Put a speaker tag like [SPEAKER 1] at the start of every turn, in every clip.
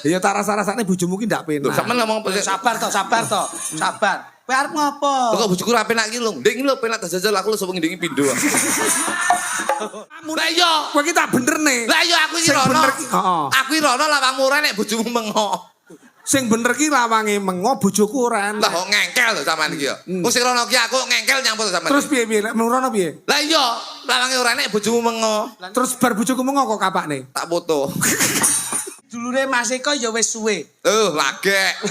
[SPEAKER 1] Ya tak rasa-rasane bojomu ki ndak penak.
[SPEAKER 2] Sampeyan ngomong
[SPEAKER 3] Sabar to. Kowe arep ngopo?
[SPEAKER 2] kok bojoku ra penak iki lho. Ndek iki lho penak jajal aku lho sapa ngendingi pindho. Lah iya,
[SPEAKER 1] Kowe ki tak bener nih.
[SPEAKER 2] lah iya aku iki
[SPEAKER 1] Sing
[SPEAKER 2] rono.
[SPEAKER 1] bener ki, heeh.
[SPEAKER 2] Aku iki rono lawang murah nek bojomu mengo.
[SPEAKER 1] Sing bener ki lawange mengo bojoku ora
[SPEAKER 2] Lah
[SPEAKER 1] enak.
[SPEAKER 2] kok ngengkel lho sampean iki ya. Wong sing rono ki aku ngengkel nyampur sampean.
[SPEAKER 1] Terus piye-piye lek mengrono piye?
[SPEAKER 2] Lah iya, lawange ora enek bojomu mengo.
[SPEAKER 1] Terus bar bojoku mengo kok kapakne.
[SPEAKER 2] Tak foto.
[SPEAKER 3] Dulure Mas Eko ya wis suwe.
[SPEAKER 2] Lagek.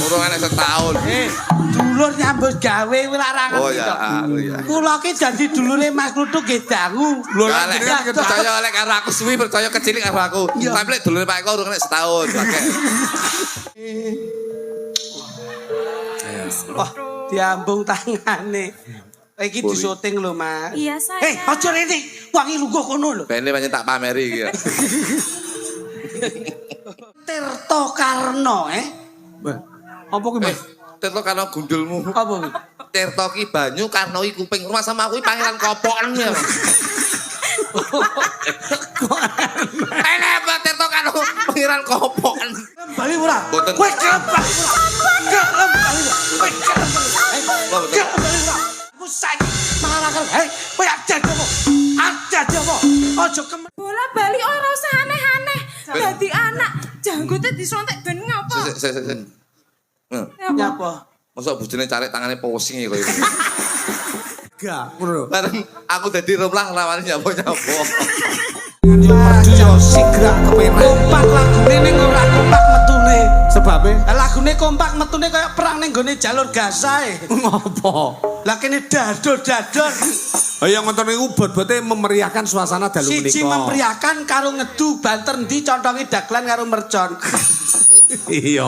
[SPEAKER 2] Urung enek setahun.
[SPEAKER 3] Dulur nyambut gawe kuwi larangan
[SPEAKER 2] Oh
[SPEAKER 3] iki
[SPEAKER 2] ya,
[SPEAKER 3] to.
[SPEAKER 2] iya.
[SPEAKER 3] Kula ki dadi dulure Mas Kluthuk nggih dangu.
[SPEAKER 2] Lha lek percaya lek karo aku suwi percaya kecilik karo aku. Tapi lek dulure Pak Eko urung enek setahun. Lagek.
[SPEAKER 3] Wah, diambung tangane. Iki disyuting lho, Mas.
[SPEAKER 4] Iya, saya.
[SPEAKER 3] Aja rene, wangi lungguh kono lho.
[SPEAKER 2] Bene pancen tak pameri iki ya.
[SPEAKER 3] Tirta Karna,
[SPEAKER 1] Apa ki, Mas?
[SPEAKER 2] Tirta karena gundulmu.
[SPEAKER 3] Apa kuwi?
[SPEAKER 2] Tirta ki banyu karena iki kuping. Rumah sama aku iki pangeran kopokan ya. Enak apa Tirta karena pangeran kopokan.
[SPEAKER 3] Bali ora?
[SPEAKER 2] Boten.
[SPEAKER 3] Kowe kebak ora? Gak bali. Kowe kebak. Aku saiki marahkan. Hei, kowe ada apa? Ada apa? Ojo kemen.
[SPEAKER 4] Bola bali ora usah aneh-aneh. Dadi anak janggote disontek ben ngopo?
[SPEAKER 2] Sik.
[SPEAKER 3] Nyapa?
[SPEAKER 2] Masa bojone carek tangane pusing iki koyo.
[SPEAKER 1] Gak, ngono lho.
[SPEAKER 2] Bareng aku dadi romlah rawani nyapo-nyapo.
[SPEAKER 1] Yo sigra kepenak.
[SPEAKER 3] Kompak lagune ning ora kompak metune.
[SPEAKER 1] Sebabe
[SPEAKER 3] Lagune kompak metune kaya perang ning gone jalur Gaza e.
[SPEAKER 1] ngopo?
[SPEAKER 3] Lah kene dador-dador.
[SPEAKER 1] Ya ngoten niku bot-bote memeriahkan suasana dalu menika.
[SPEAKER 3] Siji memprihakan karo ngedu banter ndi contongi daglan karo mercon.
[SPEAKER 1] Iya.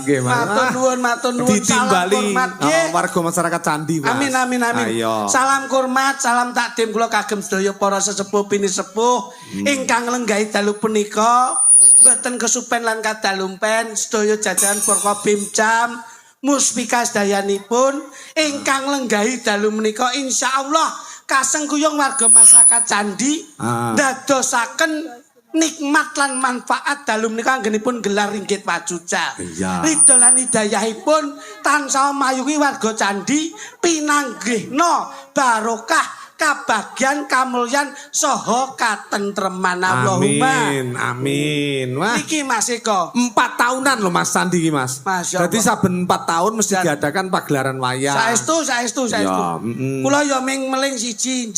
[SPEAKER 1] Nggih, Mas.
[SPEAKER 3] Matur nuwun
[SPEAKER 1] Ditimbali
[SPEAKER 3] salam hormat nggih.
[SPEAKER 1] warga masyarakat Candi, Mas.
[SPEAKER 3] Amin.
[SPEAKER 1] Ayo.
[SPEAKER 3] Salam hormat, salam takdim kula kagem sedaya para sesepuh bini sepuh ingkang lenggahi dalu punika. Mboten kesupen lan kadalumpen sedaya jajaran Forko Bimcam Muspika sedayanipun ingkang lenggahi dalu menika insyaallah kasengkuyung warga masyarakat Candi dadosaken nikmat lan manfaat dalu menika anggenipun gelar ringgit pacuca.
[SPEAKER 1] Iya.
[SPEAKER 3] Ridho lan hidayahipun tansah mayungi warga Candi pinanggihna barokah kabagyan kamulyan saha katentreman Allahumma.
[SPEAKER 1] Amin. Wah.
[SPEAKER 3] Iki Mas Eko
[SPEAKER 1] 4 tahunan loh Mas Sandi iki, Mas.
[SPEAKER 3] Masya
[SPEAKER 1] Jadi
[SPEAKER 3] Allah.
[SPEAKER 1] saben 4 tahun mesti diadakan pagelaran wayang.
[SPEAKER 3] Saestu.
[SPEAKER 1] Ya,
[SPEAKER 3] Kula yo ming meling siji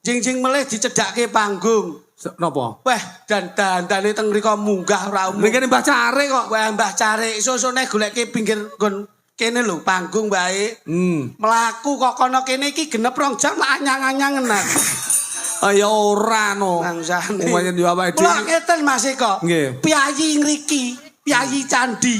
[SPEAKER 3] jing melih dicedhakke panggung.
[SPEAKER 1] Napa?
[SPEAKER 3] Wah, dandane teng mriko munggah ora umum.
[SPEAKER 1] Mriki Mbah Care kok.
[SPEAKER 3] Wah, Mbah Care sesone goleke pinggir nggon kene lho panggung wae. Mlaku kok kono kene iki genep 2 jam lah anyang-anyangen.
[SPEAKER 1] Ya ora no.
[SPEAKER 3] Bangsane.
[SPEAKER 1] Umpamane yo awake
[SPEAKER 3] Kula
[SPEAKER 1] dhewe.
[SPEAKER 3] ngeten Mas Eko.
[SPEAKER 1] Nggih.
[SPEAKER 3] Piyayi ngriki, piyayi candi.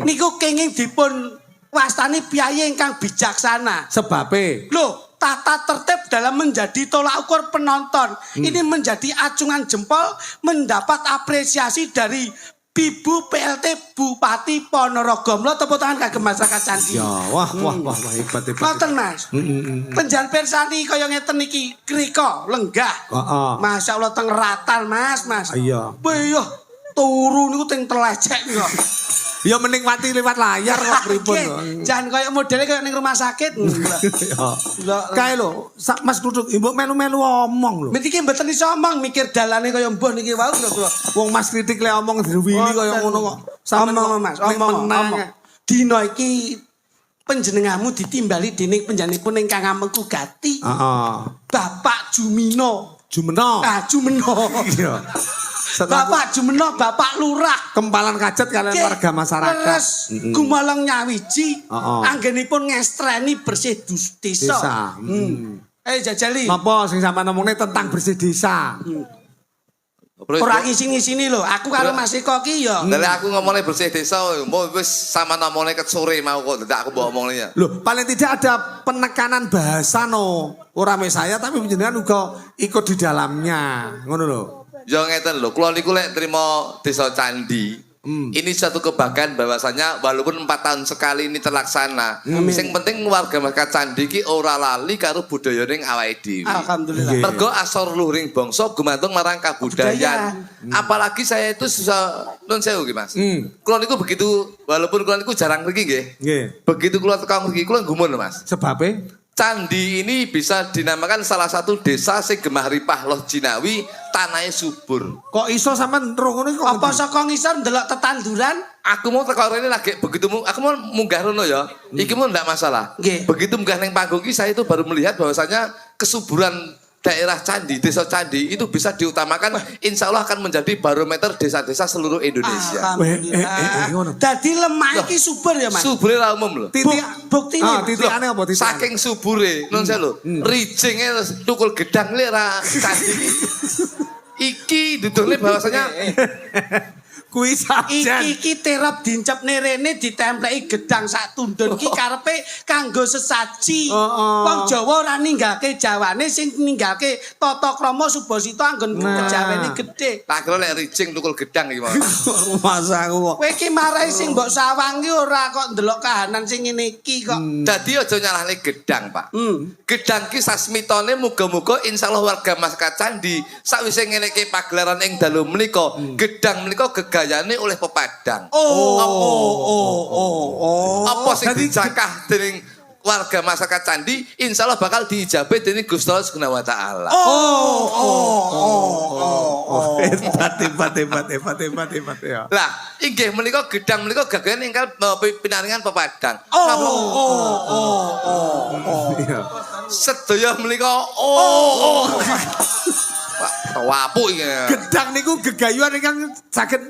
[SPEAKER 3] Niku kenging dipun wastani piyayi ingkang bijaksana.
[SPEAKER 1] Sebabe
[SPEAKER 3] Loh, tata tertib dalam menjadi tolak ukur penonton. Ini menjadi acungan jempol mendapat apresiasi dari Bibu PLT Bupati Ponorogo. Mula tepuk tangan kagem masyarakat Candi.
[SPEAKER 1] ya, wah hebat.
[SPEAKER 3] Ngoten Mas. Penjan persani kaya ngeten iki krika lenggah.
[SPEAKER 1] Heeh.
[SPEAKER 3] Masya Allah teng ratan Mas.
[SPEAKER 1] Iya.
[SPEAKER 3] Wih yo turu niku teng telecek niku.
[SPEAKER 1] Ya menikmati lewat layar kok pripun.
[SPEAKER 3] Nggih, jangan kaya modelnya kaya ning rumah sakit.
[SPEAKER 1] Kae lho, Mas Kluthuk, mbok melu-melu omong lho.
[SPEAKER 3] Mriki mboten iso omong mikir dalane kaya mbuh niki wau kula.
[SPEAKER 1] Wong Mas Kritik lek omong diruwili kaya ngono kok.
[SPEAKER 3] Omong Mas, omong. Dina iki panjenenganmu ditimbali dening panjenenganipun ingkang amengku gati.
[SPEAKER 1] Heeh.
[SPEAKER 3] Bapak Jumino.
[SPEAKER 1] Jumeno.
[SPEAKER 3] Jumeno.
[SPEAKER 1] Iya.
[SPEAKER 3] Bapak Jumeno, Bapak Lurah.
[SPEAKER 1] Kempalan kajet kalian warga masyarakat.
[SPEAKER 3] Terus gumalong nyawiji
[SPEAKER 1] Heeh.
[SPEAKER 3] anggenipun ngestreni bersih desa.
[SPEAKER 1] Desa.
[SPEAKER 3] Jajali.
[SPEAKER 1] Napa sing sampean omongne tentang bersih desa?
[SPEAKER 3] Ora ngisi-ngisini lho, aku karo Mas Eko ki ya.
[SPEAKER 2] Dari aku ngomongnya bersih desa, mau wis sama ngomongnya ke sore mau kok, tidak aku bawa ngomongnya.
[SPEAKER 1] Loh, paling tidak ada penekanan bahasa no. Ora me saya tapi panjenengan uga ikut di dalamnya. Ngono lho.
[SPEAKER 2] Ya ngeten lho, kula niku lek trima desa Candi, Ini suatu kebanggaan bahwasanya walaupun 4 tahun sekali ini terlaksana, sing penting warga masyarakat Candi ki ora lali karo budayaning awake dhewe.
[SPEAKER 3] Alhamdulillah.
[SPEAKER 2] Mergo asor luring bangsa gumantung marang kabudayan. Apalagi saya itu susah nun sewu nggih Mas. Kula niku begitu walaupun kula niku jarang mriki nggih.
[SPEAKER 1] Nggih.
[SPEAKER 2] Begitu kula teko mriki kula gumun Mas.
[SPEAKER 1] Sebabe
[SPEAKER 2] Candi ini bisa dinamakan salah satu desa sing gemah ripah loh Jinawi, tanahnya subur.
[SPEAKER 1] kok iso sampean roh ngono kok
[SPEAKER 3] Apa saka ngisor ndelok tetanduran?
[SPEAKER 2] Aku mau teko rene lagi begitu aku mau munggah rono ya. Iki mau ndak masalah.
[SPEAKER 3] Nggih.
[SPEAKER 2] Begitu munggah neng panggung iki saya itu baru melihat bahwasanya kesuburan daerah Candi, desa Candi itu bisa diutamakan, insya Allah akan menjadi barometer desa-desa seluruh Indonesia.
[SPEAKER 3] Alhamdulillah.
[SPEAKER 1] ngono.
[SPEAKER 3] Dadi lemah iki subur ya, Mas.
[SPEAKER 2] Subure ra umum loh.
[SPEAKER 1] titik
[SPEAKER 3] Buktine.
[SPEAKER 1] ah
[SPEAKER 3] Mas.
[SPEAKER 1] titikane apa titik
[SPEAKER 2] Saking subure, non saya lho, rijenge tukul gedang le ra Candi. Iki duduknya bahwasanya
[SPEAKER 1] kuwi sajan
[SPEAKER 3] Iki terap dincepne rene ditempleki gedang sak tundun ki karepe kanggo sesaji. Wong Jawa ora ninggalke jawane sing ninggalke tata krama Subasita anggon kejawane gedhe.
[SPEAKER 2] tak kira lek rijing tukul gedang iki mau.
[SPEAKER 1] rumah saku kok
[SPEAKER 3] Kowe iki marai sing mbok sawang ki ora kok ndelok kahanan sing ngene iki kok.
[SPEAKER 2] Dadi aja nyalahne gedang, Pak. Gedang ki sasmitone muga-muga insyaallah warga masyarakat Candi sakwise ngeneke pagelaran ing dalu menika, gedang menika gegayane oleh pepadang. Apa sing dijangkah dening warga masyarakat Candi insyaallah bakal diijabe dening Gusti Allah Subhanahu wa taala.
[SPEAKER 1] hebat ya
[SPEAKER 2] Lah, inggih menika gedang menika gagahan ingkang pinaringan pepadang.
[SPEAKER 1] iya
[SPEAKER 2] Sedaya menika Pak wapuk iki.
[SPEAKER 1] gedang niku gegayuhan ingkang saged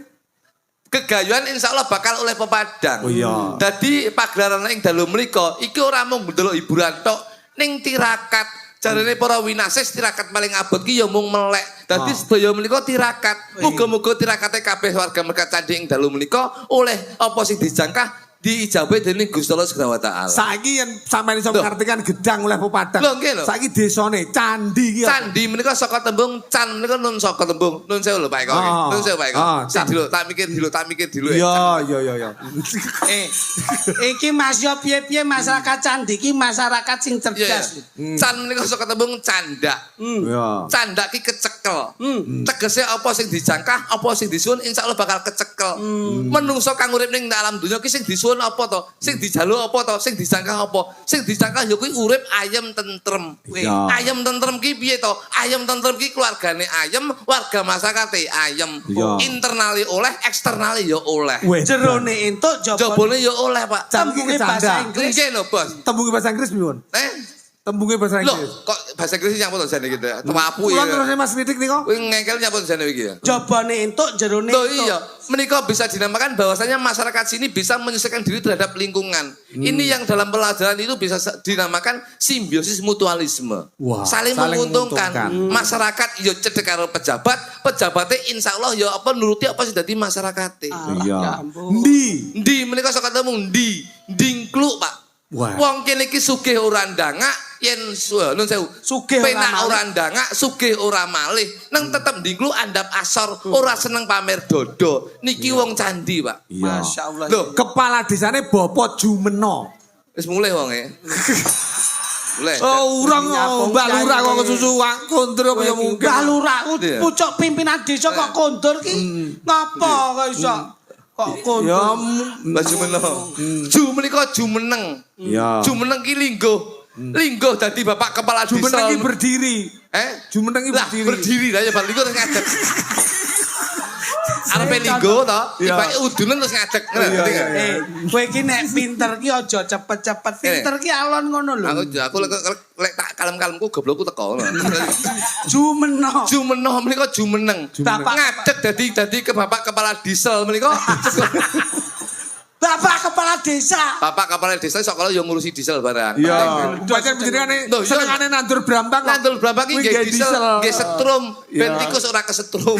[SPEAKER 2] Kegayuhan insyaallah bakal oleh pepadang.
[SPEAKER 1] Oh iya.
[SPEAKER 2] Dadi pagelaran ing dalu menika iki ora mung ndelok hiburan tok ning tirakat. Jarene para winasis tirakat paling abot ki ya mung melek. Dadi sedaya menika tirakat. Muga-muga tirakate kabeh warga masyarakat Candi ing dalu menika oleh apa sing dijangkah diijabe dening Gusti Allah Subhanahu wa taala.
[SPEAKER 1] saiki yen sampeyan iso mengartikan gedang oleh pepadang
[SPEAKER 2] Lho, nggih lho.
[SPEAKER 1] saiki desane candi ki
[SPEAKER 2] Candi menika saka tembung can menika nun saka tembung nun sewu lho Pak Eko. Nun sewu Pak Eko. Sik dulu tak mikir dulu.
[SPEAKER 1] iya
[SPEAKER 3] Iki Mas yo piye-piye masyarakat Candi iki masyarakat sing cerdas.
[SPEAKER 2] Can menika saka tembung candak.
[SPEAKER 1] iya
[SPEAKER 2] Candak ki kecekel. Tegese apa sing dijangkah, apa sing disuwun insyaallah bakal kecekel. Menungso kang urip ning alam donya ki sing disuwun apa to? Sing dijaluk apa to? Sing dijangkah apa? Sing dijangkah ya kuwi urip ayem tentrem.
[SPEAKER 1] Iya.
[SPEAKER 2] Ayem tentrem ki piye to? Ayem tentrem ki keluargane ayem, warga masyarakate ayem.
[SPEAKER 1] Iya.
[SPEAKER 2] Internali oleh, eksternali ya oleh.
[SPEAKER 1] weh
[SPEAKER 3] Jerone entuk
[SPEAKER 2] Jabone ya oleh, Pak.
[SPEAKER 3] tembunge bahasa
[SPEAKER 1] Canda.
[SPEAKER 3] Inggris.
[SPEAKER 2] Nggih lho, Bos.
[SPEAKER 1] tembunge bahasa Inggris piye tembunge bahasa
[SPEAKER 2] Loh,
[SPEAKER 1] Inggris
[SPEAKER 2] kok bahasa Inggris nyapa to jane gitu ya? Tewapu
[SPEAKER 1] Kula
[SPEAKER 2] ya.
[SPEAKER 1] terusnya Mas Nidik niko
[SPEAKER 2] Kuwi ngengkel nyapa to jane iki ya?
[SPEAKER 3] Jabane entuk jerone
[SPEAKER 2] Loh
[SPEAKER 3] entuk.
[SPEAKER 2] iya, menika bisa dinamakan bahwasanya masyarakat sini bisa menyesuaikan diri terhadap lingkungan. Ini yang dalam pelajaran itu bisa dinamakan simbiosis mutualisme.
[SPEAKER 1] Wah,
[SPEAKER 2] saling
[SPEAKER 1] saling
[SPEAKER 2] menguntungkan.
[SPEAKER 1] menguntungkan.
[SPEAKER 2] Masyarakat yo cedek karo pejabatnya insyaallah yo apa nuruti apa sing dadi masyarakate.
[SPEAKER 1] iya
[SPEAKER 3] ampun.
[SPEAKER 2] Ndi menika saka temu ndi, ndingkluk, Pak.
[SPEAKER 1] Wah.
[SPEAKER 2] Wong kene iki sugih ora ndangak yen nun sewu.
[SPEAKER 3] Sugih ora
[SPEAKER 2] penak
[SPEAKER 3] malih.
[SPEAKER 2] ora ndangak, sugih ora malih. Nang tetep ndingkluk andap asor, ora seneng pamer dodo. Niki wong Candi, Pak.
[SPEAKER 1] iya
[SPEAKER 3] Masyaallah.
[SPEAKER 2] Loh,
[SPEAKER 1] kepala desane Bapak Jumeno
[SPEAKER 2] wis mulai wonge. Mulai.
[SPEAKER 1] oh urang Mbak Lurah kok susu kondur apa ya mungkin
[SPEAKER 3] Mbah Lurah
[SPEAKER 2] Iya.
[SPEAKER 3] pucuk pimpinan desa kok kondur ki. Ngapa kok iso? Kok kondur?
[SPEAKER 1] ya
[SPEAKER 2] Mbak Jumeno. Ju menika jumeneng.
[SPEAKER 1] iya
[SPEAKER 2] Jumeneng ki linggo. Linggo dadi bapak kepala desa.
[SPEAKER 1] Jumeneng iki berdiri Jumeneng iki
[SPEAKER 2] Lah
[SPEAKER 1] berdiri
[SPEAKER 2] berdiri lah ya bal linggo terus ngadeg. Arepe linggo to,
[SPEAKER 1] Iya.
[SPEAKER 2] tibake udunan terus ngadeg. Ngerti nggak?
[SPEAKER 3] Kowe iki nek pinter ki aja cepet-cepet. Pinter ki alon ngono lho.
[SPEAKER 2] Aku lek tak kalem-kalemku goblokku teko.
[SPEAKER 3] Jumeno.
[SPEAKER 2] Jumenoh menika jumeneng.
[SPEAKER 3] Bapak-
[SPEAKER 2] Ngadeg dadi ke bapak kepala diesel menika.
[SPEAKER 3] Bapak kepala desa.
[SPEAKER 2] Bapak kepala desa sok kalau yang ngurusi diesel barang.
[SPEAKER 1] iya pancen jenengane
[SPEAKER 2] Loh, iya.
[SPEAKER 1] senengane nandur brambang kok.
[SPEAKER 2] Nandul berapa ki
[SPEAKER 1] Kuwi
[SPEAKER 2] nggih
[SPEAKER 1] nggih
[SPEAKER 2] diesel, nggih setrum, ben
[SPEAKER 1] Iya.
[SPEAKER 2] tikus ora kesetrum.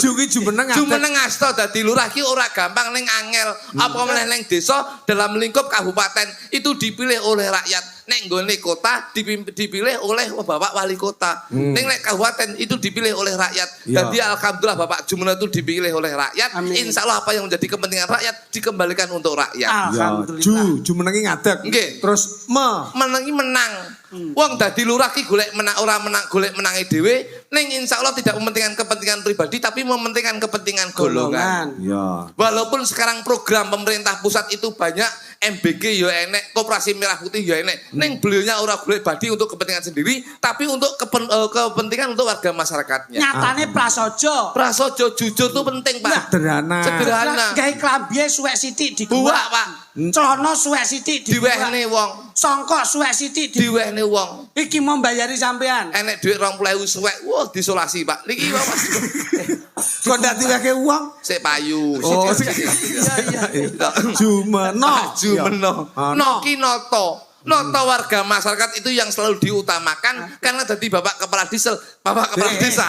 [SPEAKER 1] Juki Jumeneng ngadeg.
[SPEAKER 2] Jumeneng asta dadi lurah ki ora gampang ning angel. Apa meneh ning desa dalam lingkup kabupaten itu dipilih oleh rakyat. nek nggone kota dipilih oleh Bapak Wali Kota. Ning nek kabupaten itu dipilih oleh rakyat.
[SPEAKER 1] Iya.
[SPEAKER 2] Jadi alhamdulillah Bapak Jumeneng itu dipilih oleh rakyat.
[SPEAKER 3] Amin.
[SPEAKER 2] Insyaallah apa yang menjadi kepentingan rakyat dikembalikan untuk rakyat.
[SPEAKER 3] Alhamdulillah.
[SPEAKER 1] Ju menengi ngadeg.
[SPEAKER 2] Nggih.
[SPEAKER 1] Terus
[SPEAKER 2] Menangi menang. Wong dadi lurah ki golek menang ora menang golek menangi dhewe ning insyaallah tidak mementingkan kepentingan pribadi tapi mementingkan kepentingan golongan.
[SPEAKER 1] ya.
[SPEAKER 2] Walaupun sekarang program pemerintah pusat itu banyak MBG ya enek, Koperasi Merah Putih ya enek. Ning beliaunya ora golek badi untuk kepentingan sendiri tapi untuk kepentingan untuk warga masyarakatnya.
[SPEAKER 3] Nyatane prasaja.
[SPEAKER 2] Prasaja jujur tuh penting, Pak.
[SPEAKER 1] Sederhana.
[SPEAKER 2] Sederhana.
[SPEAKER 3] Gawe klambi suwek sithik
[SPEAKER 2] Buak,
[SPEAKER 3] dibuak.
[SPEAKER 2] Pak.
[SPEAKER 3] Celana suwek sithik dibuak.
[SPEAKER 2] Diwehne wong.
[SPEAKER 3] Songkok suwek sithik dibuak.
[SPEAKER 2] Diwehne wong.
[SPEAKER 3] Iki mau mbayari sampean.
[SPEAKER 2] Enek dhuwit 20.000 suwek. Wah, disolasi, Pak. Niki Bapak.
[SPEAKER 1] Kok ndak diweke uang?
[SPEAKER 2] Sik payu.
[SPEAKER 1] Oh, Jumeno.
[SPEAKER 2] Jumeno.
[SPEAKER 1] Ah,
[SPEAKER 2] Noki noto. Noto warga masyarakat itu yang selalu diutamakan karena jadi Bapak Kepala Desa, Bapak Kepala Desa.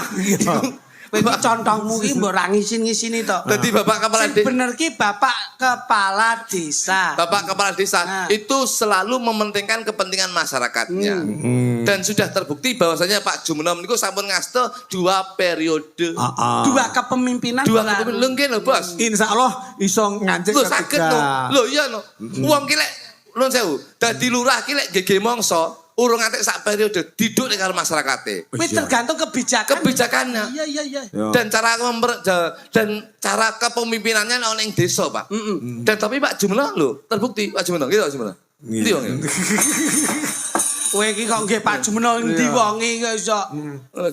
[SPEAKER 3] Kowe contongmu iki mbok ra ngisin-ngisini to.
[SPEAKER 2] Jadi Bapak Kepala
[SPEAKER 3] Sing
[SPEAKER 2] Desa.
[SPEAKER 3] bener ki Bapak Kepala Desa.
[SPEAKER 2] Bapak Kepala Desa
[SPEAKER 3] Nah.
[SPEAKER 2] itu selalu mementingkan kepentingan masyarakatnya. Dan sudah terbukti bahwasanya Pak Jumeneng niku sampun ngasto 2 periode.
[SPEAKER 3] Dua kepemimpinan.
[SPEAKER 2] 2
[SPEAKER 3] berlalu.
[SPEAKER 2] kepemimpinan lho nggih lho, Bos.
[SPEAKER 1] Insya Allah iso ngancik
[SPEAKER 2] Lho saged no. Lho iya no. Wong ki lek nuwun sewu, dadi lurah ki lek gege mangsa urung ngantek sak periode diduk ning karo masyarakate.
[SPEAKER 3] Kuwi tergantung kebijakan.
[SPEAKER 2] Kebijakannya.
[SPEAKER 3] Iya iya iya.
[SPEAKER 1] Ya.
[SPEAKER 2] Dan cara kepemimpinannya ana ning desa, Pak. Dan tapi Pak Jumeneng lho, terbukti Pak Jumeneng, gitu Pak Jumeneng. Ndi wong iki?
[SPEAKER 3] Kowe iki kok nggih Pak Jumeneng endi wonge kok iso.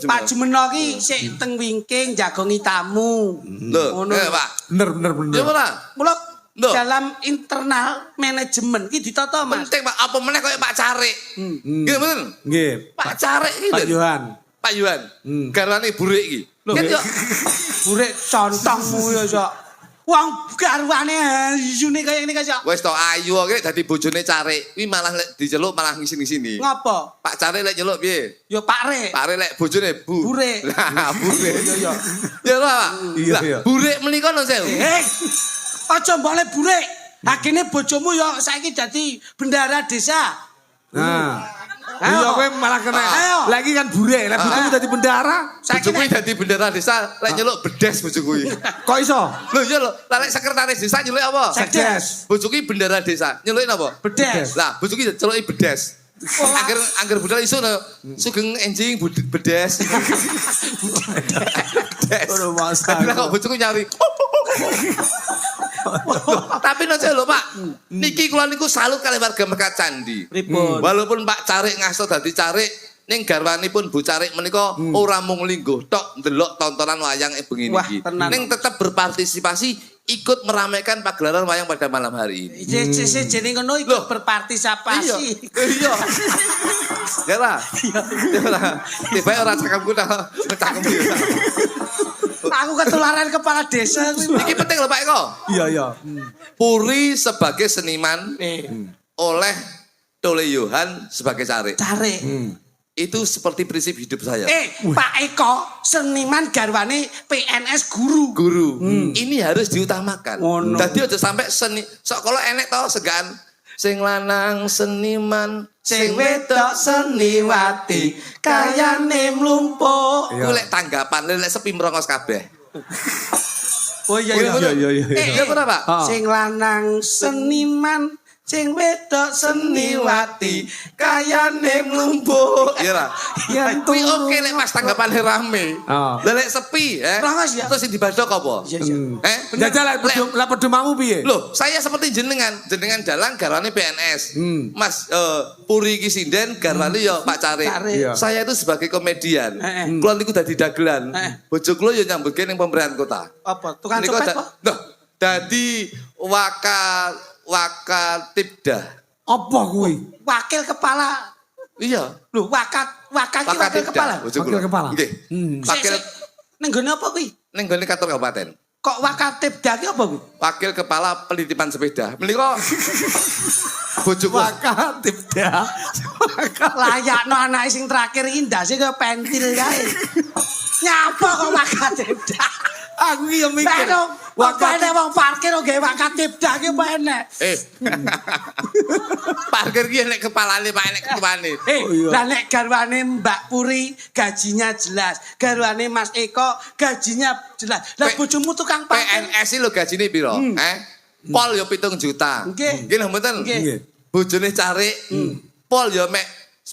[SPEAKER 3] Pak Jumeneng iki sik teng wingking jagongi tamu.
[SPEAKER 2] Lho,
[SPEAKER 3] Ngono.
[SPEAKER 2] Pak.
[SPEAKER 1] Bener.
[SPEAKER 2] Ya ora?
[SPEAKER 3] Mula
[SPEAKER 2] Loh.
[SPEAKER 3] dalam internal manajemen iki ditata Mas.
[SPEAKER 2] Penting Pak, apa meneh koyo Pak Carik. Nggih mboten?
[SPEAKER 1] Nggih.
[SPEAKER 2] Pak Carik iki
[SPEAKER 1] Pak
[SPEAKER 2] lho.
[SPEAKER 1] Yohan.
[SPEAKER 2] Pak Yuhan. Garwane burik iki. Ngerti kok?
[SPEAKER 3] Burek contongmu ya iso. Wong garwane ayune kaya ngene kaya.
[SPEAKER 2] Wis to ayu kok dadi bojone Carik. Kuwi malah lek diceluk malah ngisini-sini.
[SPEAKER 3] Ngopo?
[SPEAKER 2] Pak Carik lek nyeluk piye?
[SPEAKER 3] Ya Pak Rek.
[SPEAKER 2] Pak Rek lek bojone Bu.
[SPEAKER 3] Burik.
[SPEAKER 2] Lah, burik.
[SPEAKER 3] Ya.
[SPEAKER 2] Ya ora, Pak.
[SPEAKER 1] Iya,
[SPEAKER 2] Lah,
[SPEAKER 1] iya.
[SPEAKER 2] burik menika no sewu.
[SPEAKER 3] Aja mbole burek. Hakine bojomu ya saiki dadi bendara desa.
[SPEAKER 1] Nah.
[SPEAKER 3] Ayo.
[SPEAKER 1] Iya kowe malah kena.
[SPEAKER 3] Ayo.
[SPEAKER 1] Lagi kan burek, lek bojomu dadi bendara.
[SPEAKER 3] Saiki
[SPEAKER 2] Bojoku dadi bendera desa lek nyeluk bedes bojoku iki.
[SPEAKER 1] Kok iso?
[SPEAKER 2] Lho iya lho, lah lek sekretaris desa nyeluk apa?
[SPEAKER 3] Sekdes.
[SPEAKER 2] Bojoku iki bendera desa. Nyeluki napa?
[SPEAKER 3] bedes.
[SPEAKER 2] Lah, bojoku celuki bedes. Angger budal iso no. Sugeng enjing bedes. Bedes.
[SPEAKER 1] Ora masa.
[SPEAKER 2] Tapi lah kok bojoku nyari. Tapi no lho Pak, niki kula niku salut kali warga Mekat Candi.
[SPEAKER 3] Pripun?
[SPEAKER 2] Walaupun Pak Carik ngasto dadi Carik ning garwanipun Bu Carik menika ora mung lingguh tok ndelok tontonan wayang bengi
[SPEAKER 3] Wah,
[SPEAKER 2] niki.
[SPEAKER 3] tenan.
[SPEAKER 2] Ning tetap berpartisipasi ikut meramaikan pagelaran wayang pada malam hari ini.
[SPEAKER 3] Jeneng ngono
[SPEAKER 2] Loh.
[SPEAKER 3] ikut berpartisipasi.
[SPEAKER 2] Iya. Ya lah. Ya lah. Tiba ora cakapku dah cakep ya.
[SPEAKER 3] Aku ketularan kepala desa kuwi.
[SPEAKER 2] Iki penting lho Pak Eko.
[SPEAKER 1] Iya.
[SPEAKER 2] Puri sebagai seniman
[SPEAKER 3] Eh,
[SPEAKER 2] oleh Tole Yohan sebagai Carik.
[SPEAKER 3] Cari.
[SPEAKER 2] Itu seperti prinsip hidup saya.
[SPEAKER 3] Pak Eko seniman garwane PNS guru.
[SPEAKER 2] Guru. Ini harus diutamakan.
[SPEAKER 3] Oh, no.
[SPEAKER 2] Dadi aja sampai seni sok kalau enek to segan sing lanang seniman,
[SPEAKER 3] Sing wedok seniwati kayane mlumpuk.
[SPEAKER 2] Ku lek tanggapan lek sepi merongos kabeh.
[SPEAKER 3] Oh iya
[SPEAKER 1] Iya.
[SPEAKER 2] Iya bener Pak?
[SPEAKER 3] Sing lanang seniman, sing wedok seniwati kayane mlumpuk.
[SPEAKER 2] Iya lah.
[SPEAKER 3] Yen
[SPEAKER 2] Kuwi oke lek pas tanggapane rame.
[SPEAKER 1] Oh.
[SPEAKER 2] Lah lek sepi,
[SPEAKER 3] Rongos ya?
[SPEAKER 2] Terus sing dibadok apa?
[SPEAKER 1] Jajal lek pedomamu piye?
[SPEAKER 2] Loh, saya seperti jenengan dalang garwane PNS. Mas Puri iki sinden garwane ya Pak Carik.
[SPEAKER 3] Carik.
[SPEAKER 1] Iya.
[SPEAKER 2] Saya itu sebagai komedian.
[SPEAKER 3] Heeh.
[SPEAKER 2] Kula niku dadi dagelan. Bojo kula ya nyambutke ning pemerintahan kota.
[SPEAKER 3] Apa? Tukang
[SPEAKER 2] Niku
[SPEAKER 3] copet
[SPEAKER 2] da-
[SPEAKER 3] kok?
[SPEAKER 2] Loh, dadi Wakatipda.
[SPEAKER 1] Apa kuwi?
[SPEAKER 3] Wakil kepala.
[SPEAKER 2] Iya.
[SPEAKER 3] Lho, wakil kepala.
[SPEAKER 2] Bojo
[SPEAKER 1] Wakil
[SPEAKER 2] kula.
[SPEAKER 1] kepala.
[SPEAKER 2] Nggih. Wakil
[SPEAKER 3] Ning gone apa kuwi?
[SPEAKER 2] ning gone kantor kabupaten.
[SPEAKER 3] Kok wakatipda ki apa kuwi?
[SPEAKER 2] Wakil kepala penitipan sepeda. Menika bojo kula.
[SPEAKER 1] Wakatipda.
[SPEAKER 3] Layakno anake sing terakhir iki ndase kaya pentil kae. Nyapa kok wakatipda?
[SPEAKER 1] Aku ki yo mikir.
[SPEAKER 3] Baru Apa enek wong parkir kok gawe wakatibda ki apa enek?
[SPEAKER 2] Parkir ki nek kepalane Pak nek ketuane.
[SPEAKER 3] Lah nek garwane Mbak Puri gajinya jelas, garwane Mas Eko gajinya jelas. Lah bojomu tukang parkir.
[SPEAKER 2] PNS lho gajine piro? Pol yo 7 juta.
[SPEAKER 3] Nggih.
[SPEAKER 2] Nggih lho mboten.
[SPEAKER 3] Nggih.
[SPEAKER 2] Bojone carik. Pol yo mek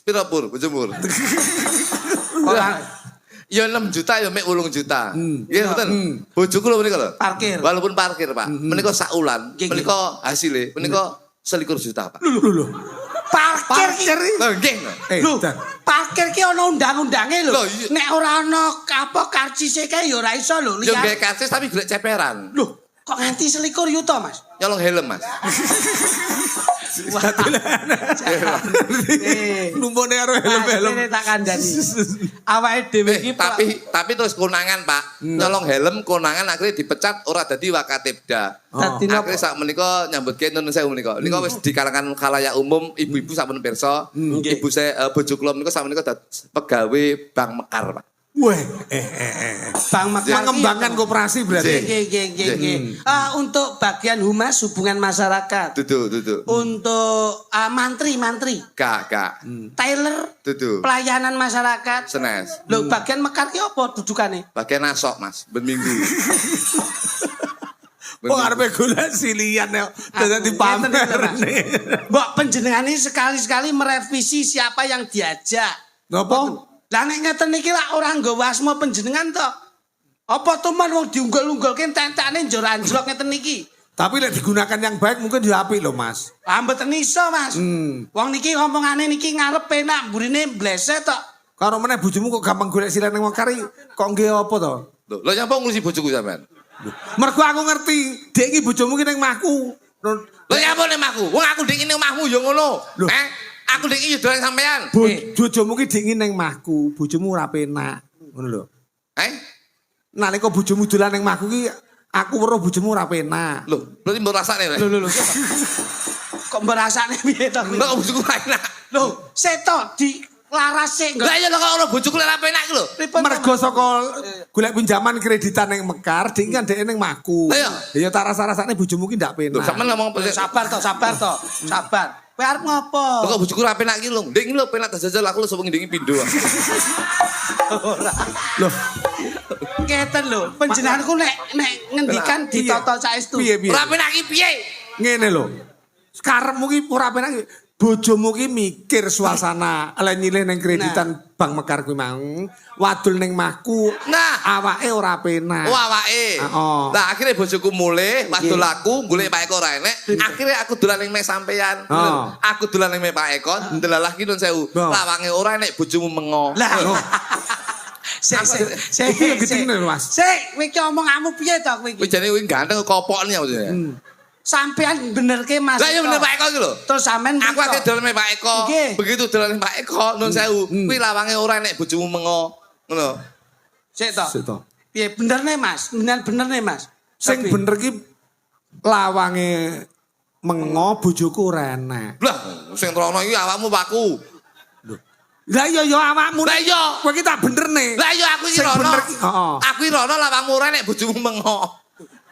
[SPEAKER 2] piro pur bojomu? Ya 6 juta ya mek 8 juta. Nggih mboten. Bojoku lho menika lho.
[SPEAKER 3] Parkir.
[SPEAKER 2] Walaupun parkir, Pak. Menika sak ulan, menika hasile, menika 21 juta, Pak.
[SPEAKER 3] Lho. Parkir ki.
[SPEAKER 2] Lho nggih.
[SPEAKER 3] Lho, parkir ki ana undang-undange lho.
[SPEAKER 2] Lho, iya.
[SPEAKER 3] Nek ora ana apa karcise kae ya ora iso lho
[SPEAKER 2] Yo
[SPEAKER 3] lihat.
[SPEAKER 2] gawe karcis tapi golek ceperan.
[SPEAKER 3] Lho, kok nganti 21 yuta, Mas?
[SPEAKER 2] Nyolong helm, Mas.
[SPEAKER 1] Numpune karo helm-helm.
[SPEAKER 3] Ini tak kandani. Awake dhewe iki
[SPEAKER 2] Tapi terus konangan, Pak. Nyolong helm konangan akhirnya dipecat ora dadi wakatibda.
[SPEAKER 3] dadi napa?
[SPEAKER 2] Akhirnya sak menika nyambut gawe nun sewu menika. Nika wis di kalangan khalayak umum, ibu-ibu sampun pirsa. Ibu saya bojo kula menika sak menika pegawai Bank Mekar, Pak.
[SPEAKER 1] Weh,
[SPEAKER 3] Bang Mekar
[SPEAKER 1] mengembangkan koperasi berarti.
[SPEAKER 3] Nggih. Untuk bagian humas hubungan masyarakat.
[SPEAKER 2] Dudu.
[SPEAKER 3] Untuk mantri.
[SPEAKER 2] Kak.
[SPEAKER 3] Tailor
[SPEAKER 2] Dudu.
[SPEAKER 3] pelayanan masyarakat.
[SPEAKER 2] Senes.
[SPEAKER 3] Lho bagian Mekar ki apa dudukane?
[SPEAKER 2] Bagian nasok, Mas, ben minggu.
[SPEAKER 1] Oh, arepe golek silian ya. Dadi pamer.
[SPEAKER 3] Mbok panjenengane sekali-sekali merevisi siapa yang diajak.
[SPEAKER 1] Napa?
[SPEAKER 3] Lah nek ngeten iki lak ora nggawa asma panjenengan to. Apa teman wong diunggul-unggulke tentekane njur anjlok ngeten iki.
[SPEAKER 1] Tapi lek digunakan yang baik mungkin ya apik lho, Mas.
[SPEAKER 3] Ah mboten iso, Mas. Wong niki ngomongane niki ngarep penak, mburine bleset tok.
[SPEAKER 1] Karo meneh bojomu kok gampang golek silian nang Mekar kok nggih apa to?
[SPEAKER 2] Lho nyapa ngurusi bojoku sampean?
[SPEAKER 1] Mergo aku ngerti, dek iki bojomu ki ning mahku.
[SPEAKER 2] Lho nyapa ning omahku? Wong aku ndek ning omahmu ya ngono. Aku ndek iki dolan sampean.
[SPEAKER 1] Bojomu ki dek ning mahku, bojomu ora penak. Ngono lho. Nalika bojomu dolan ning mahku ki aku weruh bojomu ora penak.
[SPEAKER 2] Lho, berarti mbok rasane rek.
[SPEAKER 3] Lho. Kok merasane piye to?
[SPEAKER 2] Lho bojoku ora enak.
[SPEAKER 3] Lho, seto di larase
[SPEAKER 2] Lah iya lho kok ora bojoku lek ora penak iki lho.
[SPEAKER 1] Mergo saka golek pinjaman kreditan ning Mekar, dek kan dek ning mahku. Ya tak rasa-rasane bojomu ki ndak
[SPEAKER 2] Lho
[SPEAKER 1] penak.
[SPEAKER 2] sampean ngomong
[SPEAKER 3] sabar to. Sabar. Kowe arep ngopo?
[SPEAKER 2] Lho kok bojoku ora penak iki lho. Ndek iki lho penak jajal aku lho sapa ngendingi pindho.
[SPEAKER 1] Loh,
[SPEAKER 3] Ngeten lho, panjenenganku nek ngendikan ditata saestu.
[SPEAKER 1] piye?
[SPEAKER 2] Ora penak iki piye?
[SPEAKER 1] Ngene lho. Karepmu ki ora penak. Bojomu ki mikir suasana lek nyilih ning kreditan Bank Mekar kuwi mang. Wadul ning mahku.
[SPEAKER 2] Nah,
[SPEAKER 1] Awake ora penak.
[SPEAKER 2] oh awake. Nah, akhirnya bojoku mulih, wadul aku golek Pak Eko ora enek. Akhirnya aku dolan ning mek sampean. Aku dolan ning mek Pak Eko, ndelalah ki nun sewu. Lawange ora enek bojomu mengo.
[SPEAKER 3] Lah. Sik.
[SPEAKER 1] Iki gedene Mas.
[SPEAKER 3] Sik, kowe iki omonganmu piye to kowe iki?
[SPEAKER 2] Kuwi jane kuwi ganteng kopokne ya maksudnya.
[SPEAKER 3] Sampean benerke Mas.
[SPEAKER 2] Lah ya bener Pak Eko iki lho.
[SPEAKER 3] Terus sampean
[SPEAKER 2] Aku akhirnya dolan mek Pak Eko.
[SPEAKER 3] Nggih.
[SPEAKER 2] Begitu dolan mek Pak Eko nun sewu. Kuwi lawange ora enek bojomu mengo. Ngono.
[SPEAKER 3] Sik to.
[SPEAKER 1] Sik to.
[SPEAKER 3] Piye benerne Mas? Bener Mas.
[SPEAKER 1] Sing bener ki lawange mengo bojoku ora enak.
[SPEAKER 2] Lah, sing rono iki awakmu Pakku.
[SPEAKER 1] Lah iya awakmu.
[SPEAKER 2] Lah iya.
[SPEAKER 1] Kowe ki tak benerne.
[SPEAKER 2] Lah iya aku iki
[SPEAKER 1] Sing
[SPEAKER 2] rono.
[SPEAKER 1] bener ki, heeh.
[SPEAKER 2] Aku iki rono lawangmu ora enek bojomu mengo.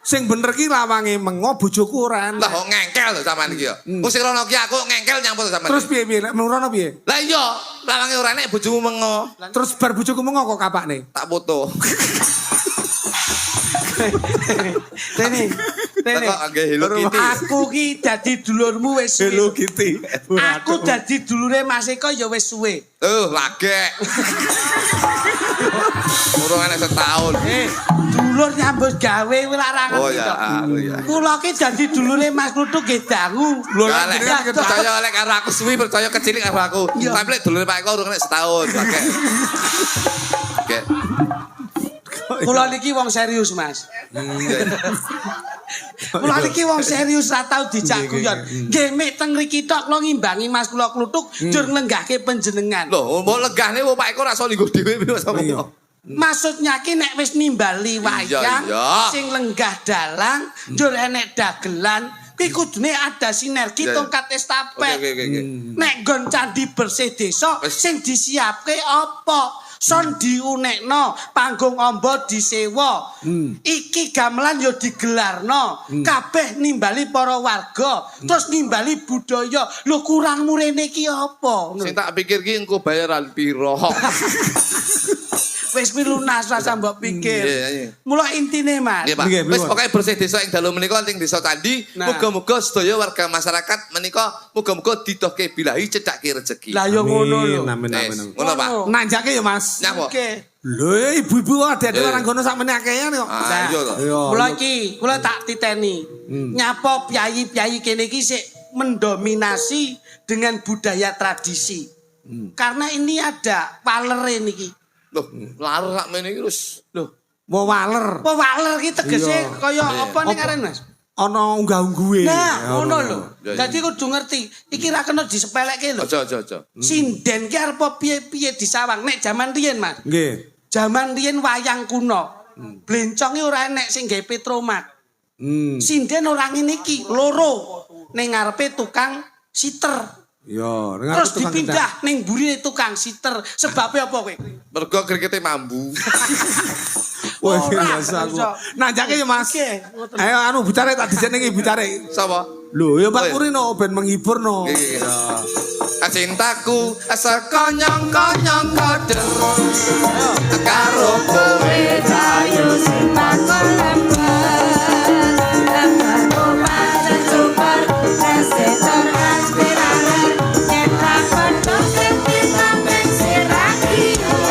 [SPEAKER 1] Sing bener ki lawange mengo bojoku ora
[SPEAKER 2] Lah
[SPEAKER 1] enak.
[SPEAKER 2] kok ngengkel lho sampean iki ya. Wong sing rono ki aku ngengkel nyampur sampean.
[SPEAKER 1] Terus piye lek nurono piye?
[SPEAKER 2] Lah iya, lawange ora enek bojomu mengo.
[SPEAKER 1] Terus bar bojoku mengo kok kapakne.
[SPEAKER 2] Tak foto.
[SPEAKER 3] Rene.
[SPEAKER 2] Kok nggih Hello Kitty.
[SPEAKER 3] Aku ki dadi dulurmu wis suwe.
[SPEAKER 1] Hello Kitty.
[SPEAKER 3] Aku dadi dulure Mas Eko ya wis suwe.
[SPEAKER 2] Lagek. Urung enek setahun.
[SPEAKER 3] Dulur nyambut gawe kowe lak ra ngerti.
[SPEAKER 2] Oh ya, ya.
[SPEAKER 3] Kula ki dadi dulure Mas Kluthuk nggih dangu.
[SPEAKER 2] Lek percaya lek karo aku suwi percaya kecilik karo aku. Tapi lek dulure Pak Eko urung enek setahun. Lagek. Oke.
[SPEAKER 3] Kula niki wong serius, Mas. Kula niki wong serius ra tau dijak guyon. Nggih mek teng mriki tok kula ngimbangi Mas kula Kluthuk jur nglenggahke panjenengan.
[SPEAKER 2] Lho, mbok legahne wong Pak Eko ora iso linggo dhewe sapa.
[SPEAKER 3] Maksudnya ki nek wis nimbali wayang sing lenggah dalang jur enek dagelan kuwi kudune ada sinergi tongkat estafet. Nek nggon candi bersih desa sing disiapke apa? son diunekno, panggung amba disewa. Iki gamelan ya digelarno, kabeh nimbali para warga, terus nimbali budaya. Lho kurang murene iki apa?
[SPEAKER 2] Sing tak pikir ki engko bayaran piro.
[SPEAKER 3] Wis lunas rasa mbok pikir.
[SPEAKER 2] Iya.
[SPEAKER 3] Mula intine, Mas.
[SPEAKER 2] Nggih, Pak.
[SPEAKER 1] Nggih,
[SPEAKER 2] Wis
[SPEAKER 1] Pak.
[SPEAKER 2] pokoke bersih desa ing dalu menika ing desa Candi,
[SPEAKER 3] Nah.
[SPEAKER 2] muga-muga sedaya warga masyarakat menika muga-muga didohke bilahi cedhake rezeki.
[SPEAKER 3] Lah ya ngono lho.
[SPEAKER 1] Amin,
[SPEAKER 2] Wis,
[SPEAKER 1] amin, amin.
[SPEAKER 2] ngono, Pak.
[SPEAKER 1] Nanjake ya, Mas.
[SPEAKER 2] Nyapa?
[SPEAKER 3] Oke.
[SPEAKER 1] Lho, ibu-ibu ada orang gono sak meneh akehan kok.
[SPEAKER 2] Ah, iya to.
[SPEAKER 1] Iya.
[SPEAKER 3] Mula iki kula tak titeni. Nyapa piyayi-piyayi kene iki sik mendominasi dengan budaya tradisi. Karena ini ada walere niki.
[SPEAKER 2] Loh, laru sak mene iki wis.
[SPEAKER 3] Loh,
[SPEAKER 1] Mau waler.
[SPEAKER 3] apa waler iki tegese
[SPEAKER 1] Iya.
[SPEAKER 3] kaya apa ning aren, Mas?
[SPEAKER 1] Ana unggah-ungguhe.
[SPEAKER 3] Nah, ngono lho.
[SPEAKER 2] Ya, ya.
[SPEAKER 3] Dadi kudu ngerti, iki ra kena disepelekke lho.
[SPEAKER 2] Aja.
[SPEAKER 3] Sinden ki arep piye-piye disawang nek jaman riyen, Mas.
[SPEAKER 1] Nggih.
[SPEAKER 3] Jaman riyen wayang kuno. Blencong iki ora enek sing gawe petromat. Sinden ora ngene iki, loro. Ning ngarepe tukang siter.
[SPEAKER 1] Yo,
[SPEAKER 3] Terus dipindah ning burine tukang siter. Sebabnya apa kowe?
[SPEAKER 2] Mergo krikete mambu.
[SPEAKER 1] Wah,
[SPEAKER 3] Ora,
[SPEAKER 1] biasa aku.
[SPEAKER 3] iso.
[SPEAKER 1] Nanjake ya, Mas.
[SPEAKER 3] Oke, ngoten.
[SPEAKER 1] Ayo anu bicare tak dijenengi bicare.
[SPEAKER 2] Sapa?
[SPEAKER 1] Lho, ya
[SPEAKER 2] Oh,
[SPEAKER 1] Pak
[SPEAKER 2] iya.
[SPEAKER 1] Purino ben menghibur no.
[SPEAKER 2] Nggih. Cintaku sekonyong-konyong kode karo kowe.
[SPEAKER 4] Ayo simpan lembar lembar pacar super resetor aspirator nyetak penuh sentimen bengsirakia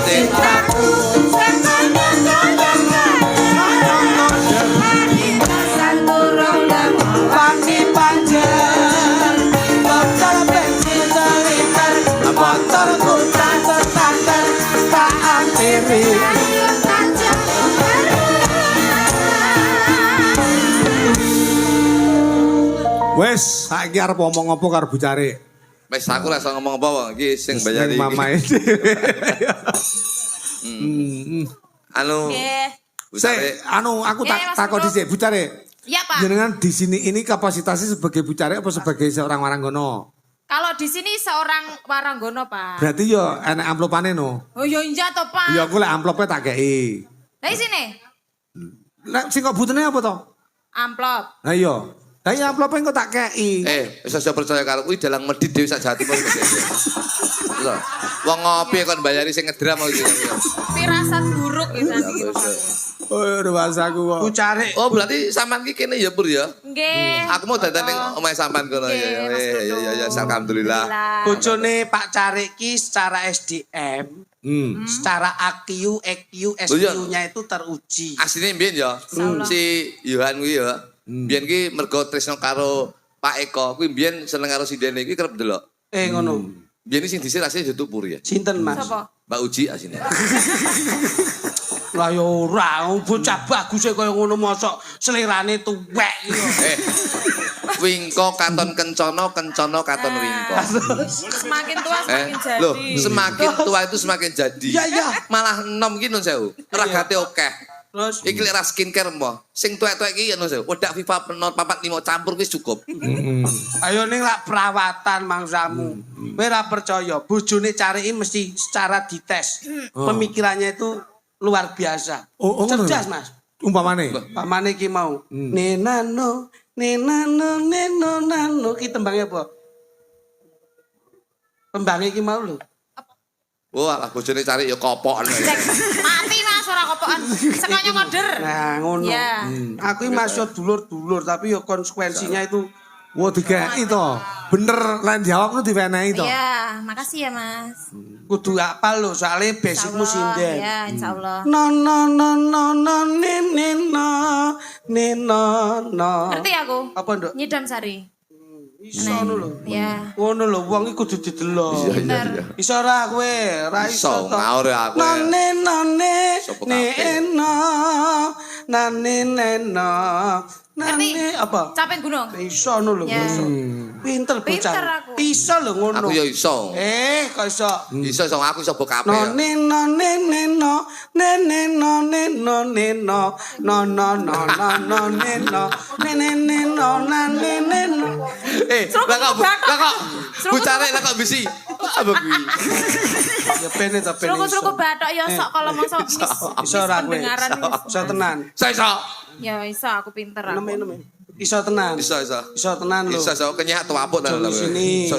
[SPEAKER 4] cintaku sekonyong-konyong hari pasan turun dan
[SPEAKER 3] Wangi panjer, motor bensin seliter, motorku tanter-tanter, tak akhiri.
[SPEAKER 4] ayo tajam
[SPEAKER 1] Wes, saiki arep ngomong apa karo bicare?
[SPEAKER 2] Wis aku rasa ngomong apa wong iki sing bayari
[SPEAKER 1] Ning
[SPEAKER 2] iki.
[SPEAKER 1] mamae.
[SPEAKER 2] Anu
[SPEAKER 4] Nggih.
[SPEAKER 2] Bicare.
[SPEAKER 1] Anu aku
[SPEAKER 4] Nggih, Mas
[SPEAKER 1] takon
[SPEAKER 4] Bro.
[SPEAKER 1] dhisik bicare.
[SPEAKER 4] Iya, Pak.
[SPEAKER 1] Jenengan di sini ini kapasitasnya sebagai bicare apa sebagai seorang waranggono?
[SPEAKER 4] Kalau di sini seorang waranggono, Pak.
[SPEAKER 1] Berarti yo enek amplopane no.
[SPEAKER 4] Oh iya iya toh, Pak.
[SPEAKER 1] Ya aku lek amplope tak kei.
[SPEAKER 4] Lah sini.
[SPEAKER 1] Lek sing kok butune apa to?
[SPEAKER 4] Amplop.
[SPEAKER 1] Lah iya. Lah iya amplope engko tak kei.
[SPEAKER 2] Wis aja percaya karo kuwi dalang medhit dhewe sak Jawa Timur. Lho, wong ngopi kon bayari sing ngedram iki.
[SPEAKER 4] Firasat buruk ya tadi gitu.
[SPEAKER 1] Oh, bahasaku kok.
[SPEAKER 3] Ucare,
[SPEAKER 2] Oh, berarti sampean ki kene ya Pur ya?
[SPEAKER 4] Nggih.
[SPEAKER 2] Aku mau dadan ning omahe sampean kono
[SPEAKER 4] Oke,
[SPEAKER 2] ya.
[SPEAKER 4] Mas Dodo.
[SPEAKER 2] Ya, alhamdulillah.
[SPEAKER 3] bojone Pak Carik ki secara SDM, secara AQ, EQ, SQ-nya itu teruji.
[SPEAKER 2] Asline mbiyen ya
[SPEAKER 4] Insyaallah.
[SPEAKER 2] si Yohan kuwi ya. Mbiyen ki mergo tresno karo Pak Eko kuwi mbiyen seneng karo Sindene iki kerep delok.
[SPEAKER 3] Ngono.
[SPEAKER 2] Mbiyen sing dhisik asline YouTube ya.
[SPEAKER 3] Sinten, Mas?
[SPEAKER 4] Sapa?
[SPEAKER 2] Mbak Uji asine.
[SPEAKER 3] Lah ya ora, bocah bagus kaya ngono mosok selerane tuwek iki.
[SPEAKER 2] Wingko katon kencana, kencana katon wingko.
[SPEAKER 4] Semakin tua semakin jadi.
[SPEAKER 2] Loh, semakin tua itu semakin jadi.
[SPEAKER 3] Iya, iya.
[SPEAKER 2] Malah enom ki nun sewu. Ragate akeh.
[SPEAKER 3] Terus
[SPEAKER 2] Iki lek ra skincare mo. Sing tuwek-tuwek iki ya nun sewu. Wedak Viva penol 4 5 campur wis cukup.
[SPEAKER 3] ayo ning lak perawatan mangsamu. Kowe ora percaya, bojone Cariki mesti secara dites. Pemikirannya itu luar biasa.
[SPEAKER 1] Oh, ngono
[SPEAKER 3] Cerdas,
[SPEAKER 1] ya?
[SPEAKER 3] Mas.
[SPEAKER 1] Umpamane.
[SPEAKER 3] Pamane ki mau. Nenano, neno ki tembangnya apa? Tembangnya ki mau lho.
[SPEAKER 2] Wah, lah bojone cari ya kopokan.
[SPEAKER 4] Cek, mati Mas ora kopokan. Sekanya koder.
[SPEAKER 3] Nah, ngono.
[SPEAKER 4] Iya.
[SPEAKER 3] Aku iki masih dulur-dulur tapi ya konsekuensinya itu
[SPEAKER 1] Wah dikei to. Bener lain jawab lu diwenehi to.
[SPEAKER 4] Iya, makasih ya Mas.
[SPEAKER 3] kudu apal lho, soalnya basicmu sinden.
[SPEAKER 4] Ya, insyaallah.
[SPEAKER 3] No no no no no no no.
[SPEAKER 4] Ngerti aku?
[SPEAKER 3] Apa, Nduk?
[SPEAKER 4] Nyidam sari.
[SPEAKER 3] Iso ngono lho.
[SPEAKER 4] Ya.
[SPEAKER 3] Ngono lho, wong iki kudu didelok.
[SPEAKER 4] Pinter.
[SPEAKER 3] Iso ora kowe? Ora iso
[SPEAKER 2] Iso,
[SPEAKER 3] to.
[SPEAKER 2] ngawur ya aku.
[SPEAKER 3] Nane
[SPEAKER 2] Sopo kabeh.
[SPEAKER 3] neno nane neno Nane apa?
[SPEAKER 4] Capek gunung.
[SPEAKER 3] Iso ngono lho,
[SPEAKER 4] Ya.
[SPEAKER 3] iso. Pinter bocah.
[SPEAKER 4] Pinter aku.
[SPEAKER 3] Iso lho ngono.
[SPEAKER 2] Aku ya iso.
[SPEAKER 3] Kok iso?
[SPEAKER 2] Iso aku iso bokape.
[SPEAKER 3] No ne no ne ne no ne ne no ne no ne no no no no no no ne no ne ne ne no na ne ne no.
[SPEAKER 2] Lah kok bucare lah kok bisi. Apa kuwi?
[SPEAKER 3] Ya pene ta pene.
[SPEAKER 4] Seruk-seruk bathok ya sok kalau mau sok
[SPEAKER 3] Iso ora kowe.
[SPEAKER 4] pendengaran
[SPEAKER 3] Iso tenan.
[SPEAKER 2] Iso.
[SPEAKER 4] Ya iso aku pinter aku.
[SPEAKER 3] Neme. Iso tenan.
[SPEAKER 2] Iso.
[SPEAKER 3] Iso tenan lho.
[SPEAKER 2] Iso kenyek tuapuk ta.
[SPEAKER 3] Jol sini.
[SPEAKER 2] Iso.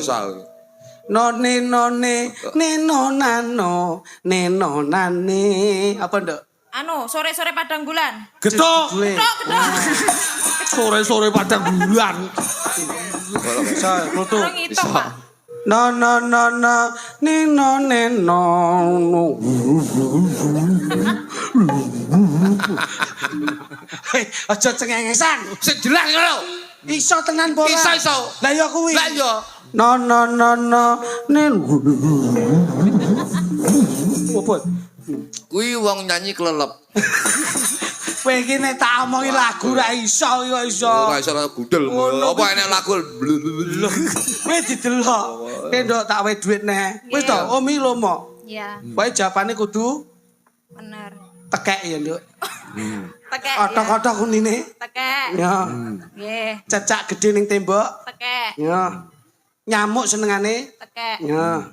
[SPEAKER 3] No ne no ne no nano ne no nane apa nduk?
[SPEAKER 4] Anu, sore-sore padang bulan.
[SPEAKER 1] Getok.
[SPEAKER 3] Jule.
[SPEAKER 1] Sore-sore padang bulan.
[SPEAKER 3] Iso kluthuk.
[SPEAKER 4] Orang ngitung, Pak.
[SPEAKER 3] No no no no ne no ne no no. Hei, aja cengengesan.
[SPEAKER 2] Sing jelas ngono.
[SPEAKER 3] Iso tenan bola.
[SPEAKER 2] Iso.
[SPEAKER 3] Lah ya kuwi.
[SPEAKER 2] Lah iya.
[SPEAKER 3] No no no no ne. Apa?
[SPEAKER 2] Kuwi wong nyanyi kelelep.
[SPEAKER 3] Kowe iki nek tak omongi lagu ra iso kok iso.
[SPEAKER 2] Ora iso gudel. Apa enek lagu?
[SPEAKER 3] Kowe didelok. Kowe ndok tak wae dhuwit neh. Wis to, omi lomo.
[SPEAKER 4] Iya,
[SPEAKER 3] Wae jawabane kudu
[SPEAKER 4] bener.
[SPEAKER 3] tekek ya, Nduk.
[SPEAKER 4] Tekek.
[SPEAKER 3] Otok-otok kunine.
[SPEAKER 4] Tekek.
[SPEAKER 3] Ya.
[SPEAKER 4] Nggih,
[SPEAKER 3] Cecak gede ning tembok.
[SPEAKER 4] tekek.
[SPEAKER 3] Ya. Nyamuk senengane.
[SPEAKER 4] Tekek.
[SPEAKER 3] Ya.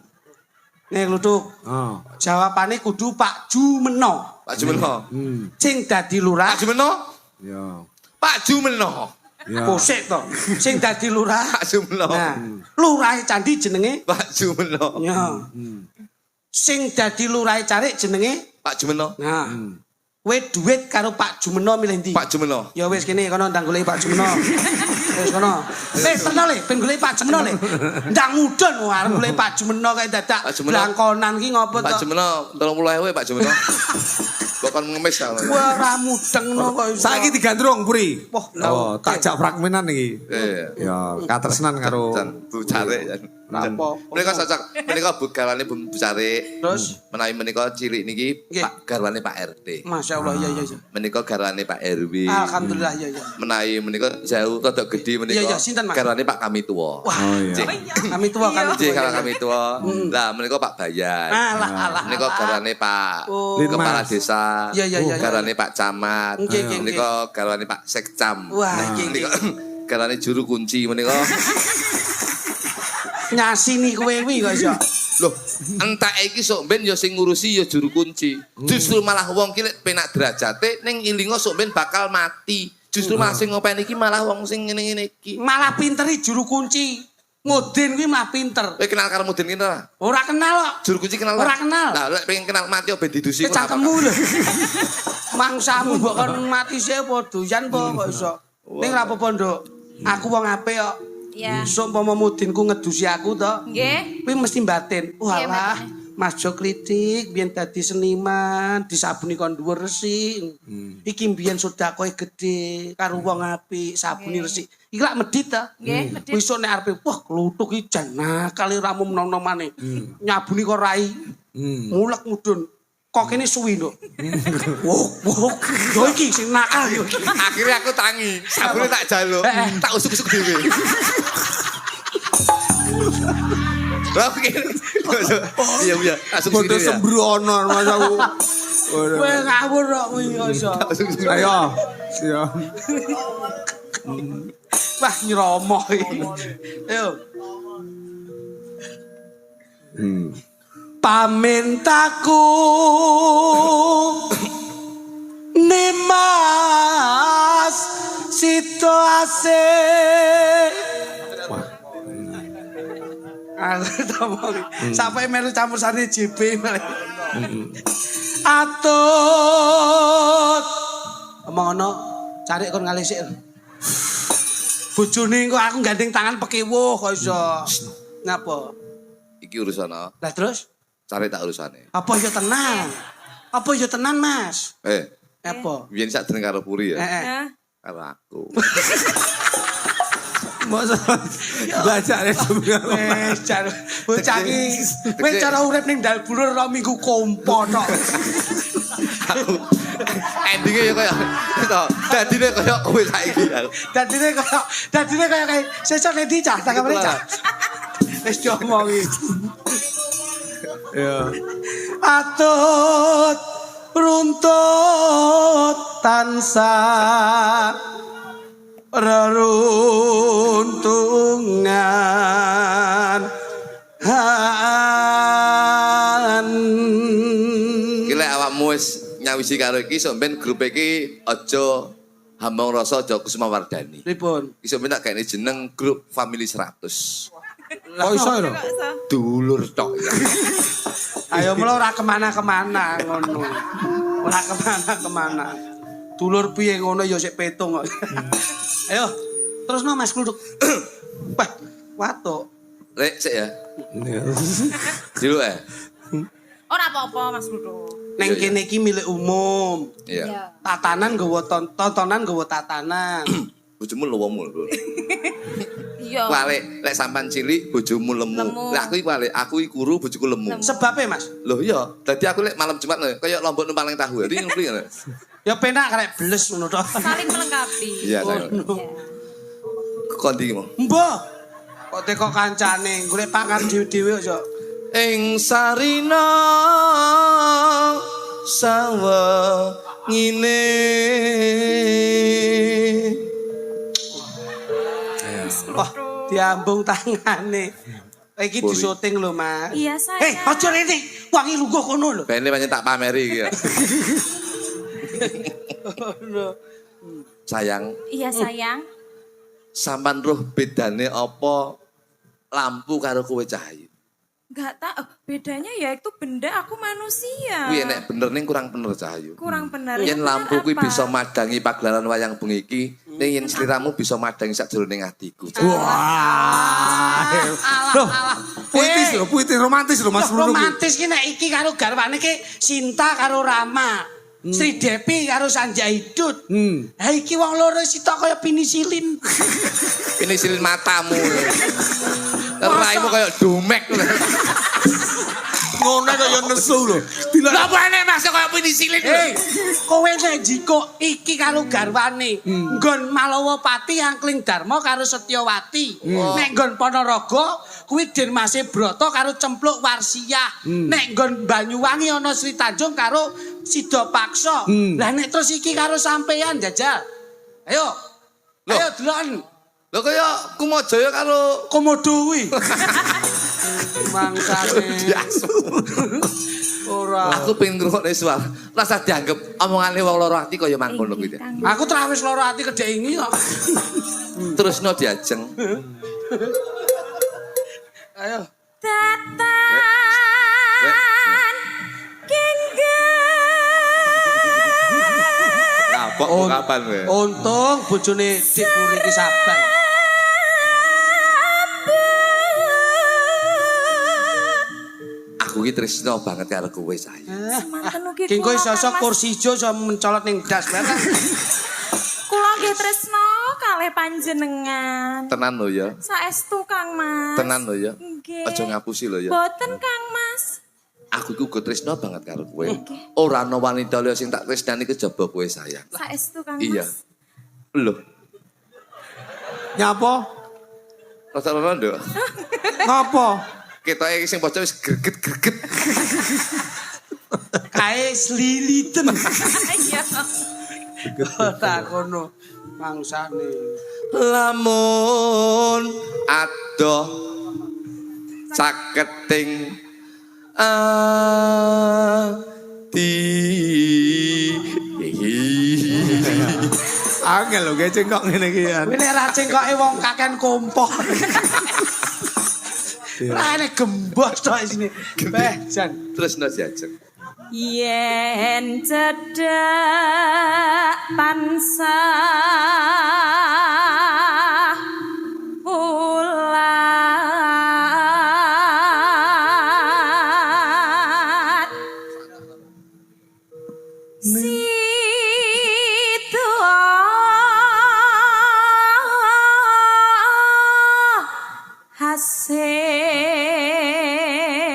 [SPEAKER 3] Nih kluthuk.
[SPEAKER 1] Oh.
[SPEAKER 3] Jawabane kudu Pak Jumeno.
[SPEAKER 2] Pak Jumeno.
[SPEAKER 3] Sing dadi lurah.
[SPEAKER 2] Pak Jumeno.
[SPEAKER 1] Ya.
[SPEAKER 2] Pak Jumeno.
[SPEAKER 1] Ya.
[SPEAKER 3] Kosek to. Sing dadi lurah.
[SPEAKER 2] Pak Jumeno.
[SPEAKER 3] Nah, lurah candi jenenge.
[SPEAKER 2] Pak Jumeno.
[SPEAKER 3] Ya. Sing dadi lurah carik jenenge.
[SPEAKER 2] Pak Jumeno.
[SPEAKER 3] Nah. Kowe duit karo Pak Jumeno milih ndi?
[SPEAKER 2] Pak Jumeno.
[SPEAKER 3] Ya wis kene kono ndang golek Pak Jumeno. Wis kono. Tenan le, ben golek Pak Jumeno le. Ndang mudun arep golek Pak Jumeno kae dadak
[SPEAKER 2] Pak Jumeno.
[SPEAKER 3] blangkonan ki ngopo
[SPEAKER 2] Pak
[SPEAKER 3] to?
[SPEAKER 2] Jumeno 30.000 Pak Jumeno. Bukan ngemis ya.
[SPEAKER 3] Wah, ra mudeng no kok iso.
[SPEAKER 1] Saiki digandrung Puri.
[SPEAKER 3] Wah,
[SPEAKER 1] Oh, tak jak fragmenan iki.
[SPEAKER 2] Iya.
[SPEAKER 1] Ya, katresnan karo
[SPEAKER 2] Dan Bu Cari.
[SPEAKER 3] Napa?
[SPEAKER 2] Menika cocok. Menika Bu garwane Bu Cari.
[SPEAKER 3] Terus
[SPEAKER 2] Menawi menika cilik niki
[SPEAKER 3] Nggih.
[SPEAKER 2] Pak garwane Pak RT.
[SPEAKER 3] Masya Allah, iya.
[SPEAKER 2] Menika garwane Pak RW.
[SPEAKER 3] Alhamdulillah, iya.
[SPEAKER 2] Menawi menika jauh rada gedhe menika.
[SPEAKER 3] Iya, sinten, Mas?
[SPEAKER 2] Garwane Pak Kami Tua.
[SPEAKER 3] Wah,
[SPEAKER 1] Oh iya.
[SPEAKER 3] kami tua kami.
[SPEAKER 2] Nggih, kalau Kami Tua. Lah menika Pak Bayan.
[SPEAKER 3] Alah.
[SPEAKER 2] Menika garwane Pak
[SPEAKER 3] Oh.
[SPEAKER 2] Kepala Desa.
[SPEAKER 3] Iya.
[SPEAKER 2] Garwane Pak Camat.
[SPEAKER 3] Nggih.
[SPEAKER 2] Menika garwane Pak Sekcam.
[SPEAKER 3] Wah, nggih.
[SPEAKER 2] Menika garwane juru kunci menika.
[SPEAKER 3] Nyasini kowe kuwi kok iso.
[SPEAKER 2] Loh, entak iki sok ben ya sing ngurusi ya juru kunci. Justru malah wong ki lek penak derajate ning ilingo sok ben bakal mati. Justru malah sing ngopeni iki malah wong sing ngene-ngene iki.
[SPEAKER 3] Malah pinteri juru kunci. Mudin kuwi malah pinter.
[SPEAKER 2] Kowe kenal karo Mudin ki ora?
[SPEAKER 3] Ora kenal kok.
[SPEAKER 2] Juru kunci kenal
[SPEAKER 3] Ora kenal.
[SPEAKER 2] Lah lek pengen kenal mati ben didusi ngono.
[SPEAKER 3] Cangkemmu lho. Mangsamu mbok kon mati sih apa doyan apa kok iso. Ning ra apa-apa, Nduk. Aku wong apik kok.
[SPEAKER 4] Iya.
[SPEAKER 3] Sok umpama mudinku ngedusi aku to.
[SPEAKER 4] Nggih.
[SPEAKER 3] Kuwi mesti batin. Walah, Mas Jo kritik biyen dadi seniman, disabuni kon dhuwur resik. Iki biyen sedakoe gedhe karo wong apik, sabuni resik. Iki lak medhit ta?
[SPEAKER 4] Nggih, medhit.
[SPEAKER 3] Wis nek arepe wah kluthuk iki jan nakal ramu menom-nomane. Nyabuni kok rai. Mulek mudun. Kok kene suwi, Nduk. Wok. Yo iki sing nakal yo.
[SPEAKER 2] Akhirnya aku tangi, sabune tak jaluk, tak usuk-usuk dhewe. Lah kene. Iya, asuk
[SPEAKER 1] Bodo
[SPEAKER 2] sini ya.
[SPEAKER 1] sembrono Mas aku.
[SPEAKER 3] Kowe ngawur kok kuwi kok iso.
[SPEAKER 1] Ayo. Ya.
[SPEAKER 3] Wah nyromoh iki. Ayo. Pamintaku Nimas situasi. Sampai melu campur sari JB atut omong ono cari kon ngalih sik bojone kok aku gandeng tangan pekiwuh kok iso ngapa
[SPEAKER 2] Iki urusan
[SPEAKER 3] lah terus
[SPEAKER 2] cari tak urusane.
[SPEAKER 3] apa ya tenan Mas apa
[SPEAKER 2] Biyen sak dereng karo Puri ya.
[SPEAKER 4] Hah?
[SPEAKER 2] Karo aku.
[SPEAKER 1] Masa baca ya sebenarnya.
[SPEAKER 3] wis jar bocah iki wis cara urip ning dal bulur ro minggu kompo tok
[SPEAKER 2] endingnya ya kaya itu dadine kaya kowe saiki ya.
[SPEAKER 3] Dadine kaya kayak sesuk nanti cah tak kamane cah. Wis diomongi.
[SPEAKER 1] Ya.
[SPEAKER 3] Atut runtut tansah reruntungan
[SPEAKER 2] Iki lek awakmu wis nyawisi karo iki sok ben grup iki aja Hambang Rasa aja Kusuma Wardani.
[SPEAKER 3] Pripun?
[SPEAKER 2] Iki sok ben tak gawe jeneng grup Family 100.
[SPEAKER 1] Kok iso lho?
[SPEAKER 2] Dulur tok ya.
[SPEAKER 3] Ayo mula ora kemana-kemana ngono. Ora kemana-kemana. Dulur piye ngono ya sik petung kok. Ayo, terusno Mas Kluduk. Wah, watuk.
[SPEAKER 2] Rek sik ya. Dulu
[SPEAKER 4] Ora apa-apa Mas Ludo.
[SPEAKER 3] Neng
[SPEAKER 2] Iya,
[SPEAKER 3] kene iki milik umum.
[SPEAKER 2] Iya.
[SPEAKER 3] Tatanan nggawa tontonan nggawa tatanan.
[SPEAKER 2] Bojomu lowomu lho.
[SPEAKER 4] Iya.
[SPEAKER 2] Wale lek sampan cilik bojomu lemu.
[SPEAKER 4] Lemu.
[SPEAKER 2] Lek aku iki wale, aku iki guru bojoku lemu.
[SPEAKER 3] Sebabnya Mas,
[SPEAKER 2] Loh iya, dadi aku lek malam Jumat lho, kaya lombok numpang ning tahu. Iki ngerti kan?
[SPEAKER 3] ya penak karek bles ngono to.
[SPEAKER 4] Saling melengkapi.
[SPEAKER 2] Iya, saya. Kondi mau.
[SPEAKER 3] Mbah. Kok teko kancane golek pakan dhewe-dhewe aja.
[SPEAKER 2] Ing sarina sawa ngine.
[SPEAKER 3] Wah, diambung tangane. Iki disyuting lho, Mas.
[SPEAKER 4] Iya sayang.
[SPEAKER 3] Aja rene, wangi lungguh kono lho.
[SPEAKER 2] Bene pancen tak pameri iki ya. Sayang,
[SPEAKER 4] Iya sayang.
[SPEAKER 2] sampan roh bedane apa lampu karo kowe cahaya?
[SPEAKER 4] Enggak tahu bedanya ya itu benda aku manusia.
[SPEAKER 2] Kuwi nek bener ning kurang bener cahaya.
[SPEAKER 4] Kurang benar.
[SPEAKER 2] Yen
[SPEAKER 4] Yang
[SPEAKER 2] lampu
[SPEAKER 4] benar
[SPEAKER 2] kuwi
[SPEAKER 4] apa?
[SPEAKER 2] bisa madangi pagelaran wayang bengi iki, ning yen sliramu bisa madangi sakjroning atiku.
[SPEAKER 1] Wah. Loh, puitis lho, puitis romantis lho Mas Lulu.
[SPEAKER 3] Romantis ki nek iki karo garwane ki Sinta karo Rama. Sri Depi karo Sanjaidut. Ha iki wong loro sitok kaya penisilin.
[SPEAKER 2] Ini silin matamu. Raimu kaya domek.
[SPEAKER 1] Ngono kok yo nesu lho.
[SPEAKER 2] Lha apa enek masuk kaya penisilin?
[SPEAKER 3] Hei, kowe nek jiko iki karo garwane. Nggon Malawapati Angkling Darma karo Setyawati. Nek nggon Ponorogo kuwi Dirmase Broto karo Cempluk Warsiyah. Nek nggon Banyuwangi ana Sri Tanjung karo Sida Paksa. Lah nek terus iki karo sampean jajal. Ayo.
[SPEAKER 2] Loh.
[SPEAKER 3] Ayo deloken.
[SPEAKER 2] Lho kaya Kumajaya karo
[SPEAKER 3] Komodo kuwi. Mangsane. Ora.
[SPEAKER 2] aku pengen ngrungokne suara. Rasa dianggep omongane wong loro ati kaya mangkono kuwi.
[SPEAKER 3] Aku trawis loro ati kedhek ingi kok.
[SPEAKER 2] Terusno diajeng.
[SPEAKER 3] Ayo.
[SPEAKER 4] Tatan
[SPEAKER 2] Kapok kapan kowe?
[SPEAKER 3] Untung bojone Dik Puri iki sabar.
[SPEAKER 2] Aku iki tresno banget karo kowe sayang.
[SPEAKER 4] Semanten ugi
[SPEAKER 3] Ki kowe
[SPEAKER 4] kula,
[SPEAKER 3] sosok
[SPEAKER 4] Kang Mas.
[SPEAKER 3] kursi ijo iso mencolot ning das barang.
[SPEAKER 4] Kula nggih tresno kalih panjenengan.
[SPEAKER 2] Tenan lho ya.
[SPEAKER 4] Saestu Kang Mas.
[SPEAKER 2] Tenan lho ya.
[SPEAKER 4] Nggih.
[SPEAKER 2] Aja ngapusi lho ya.
[SPEAKER 4] Boten Kang Mas.
[SPEAKER 2] Aku iku uga tresno banget karo kowe. Ora ana wanita liya sing tak tresnani kejaba kowe sayang.
[SPEAKER 4] Saestu Kang
[SPEAKER 2] Iya.
[SPEAKER 4] Mas.
[SPEAKER 2] Lho,
[SPEAKER 1] Nyapa?
[SPEAKER 2] rasa rondo.
[SPEAKER 1] Ngapa?
[SPEAKER 2] Ketoke sing bocah wis greget-greget.
[SPEAKER 3] Kae sliliten.
[SPEAKER 4] Iya.
[SPEAKER 3] Tak kono mangsane.
[SPEAKER 2] Lamun adoh saketing ati.
[SPEAKER 1] Angel lho geceng kok ngene iki ya.
[SPEAKER 3] Kowe nek ra cengkoke wong kaken kompoh. Ra nek gembos tok isine. Beh, Jan.
[SPEAKER 2] Terus diajeng.
[SPEAKER 4] Yen cedhak tansah ulat Sida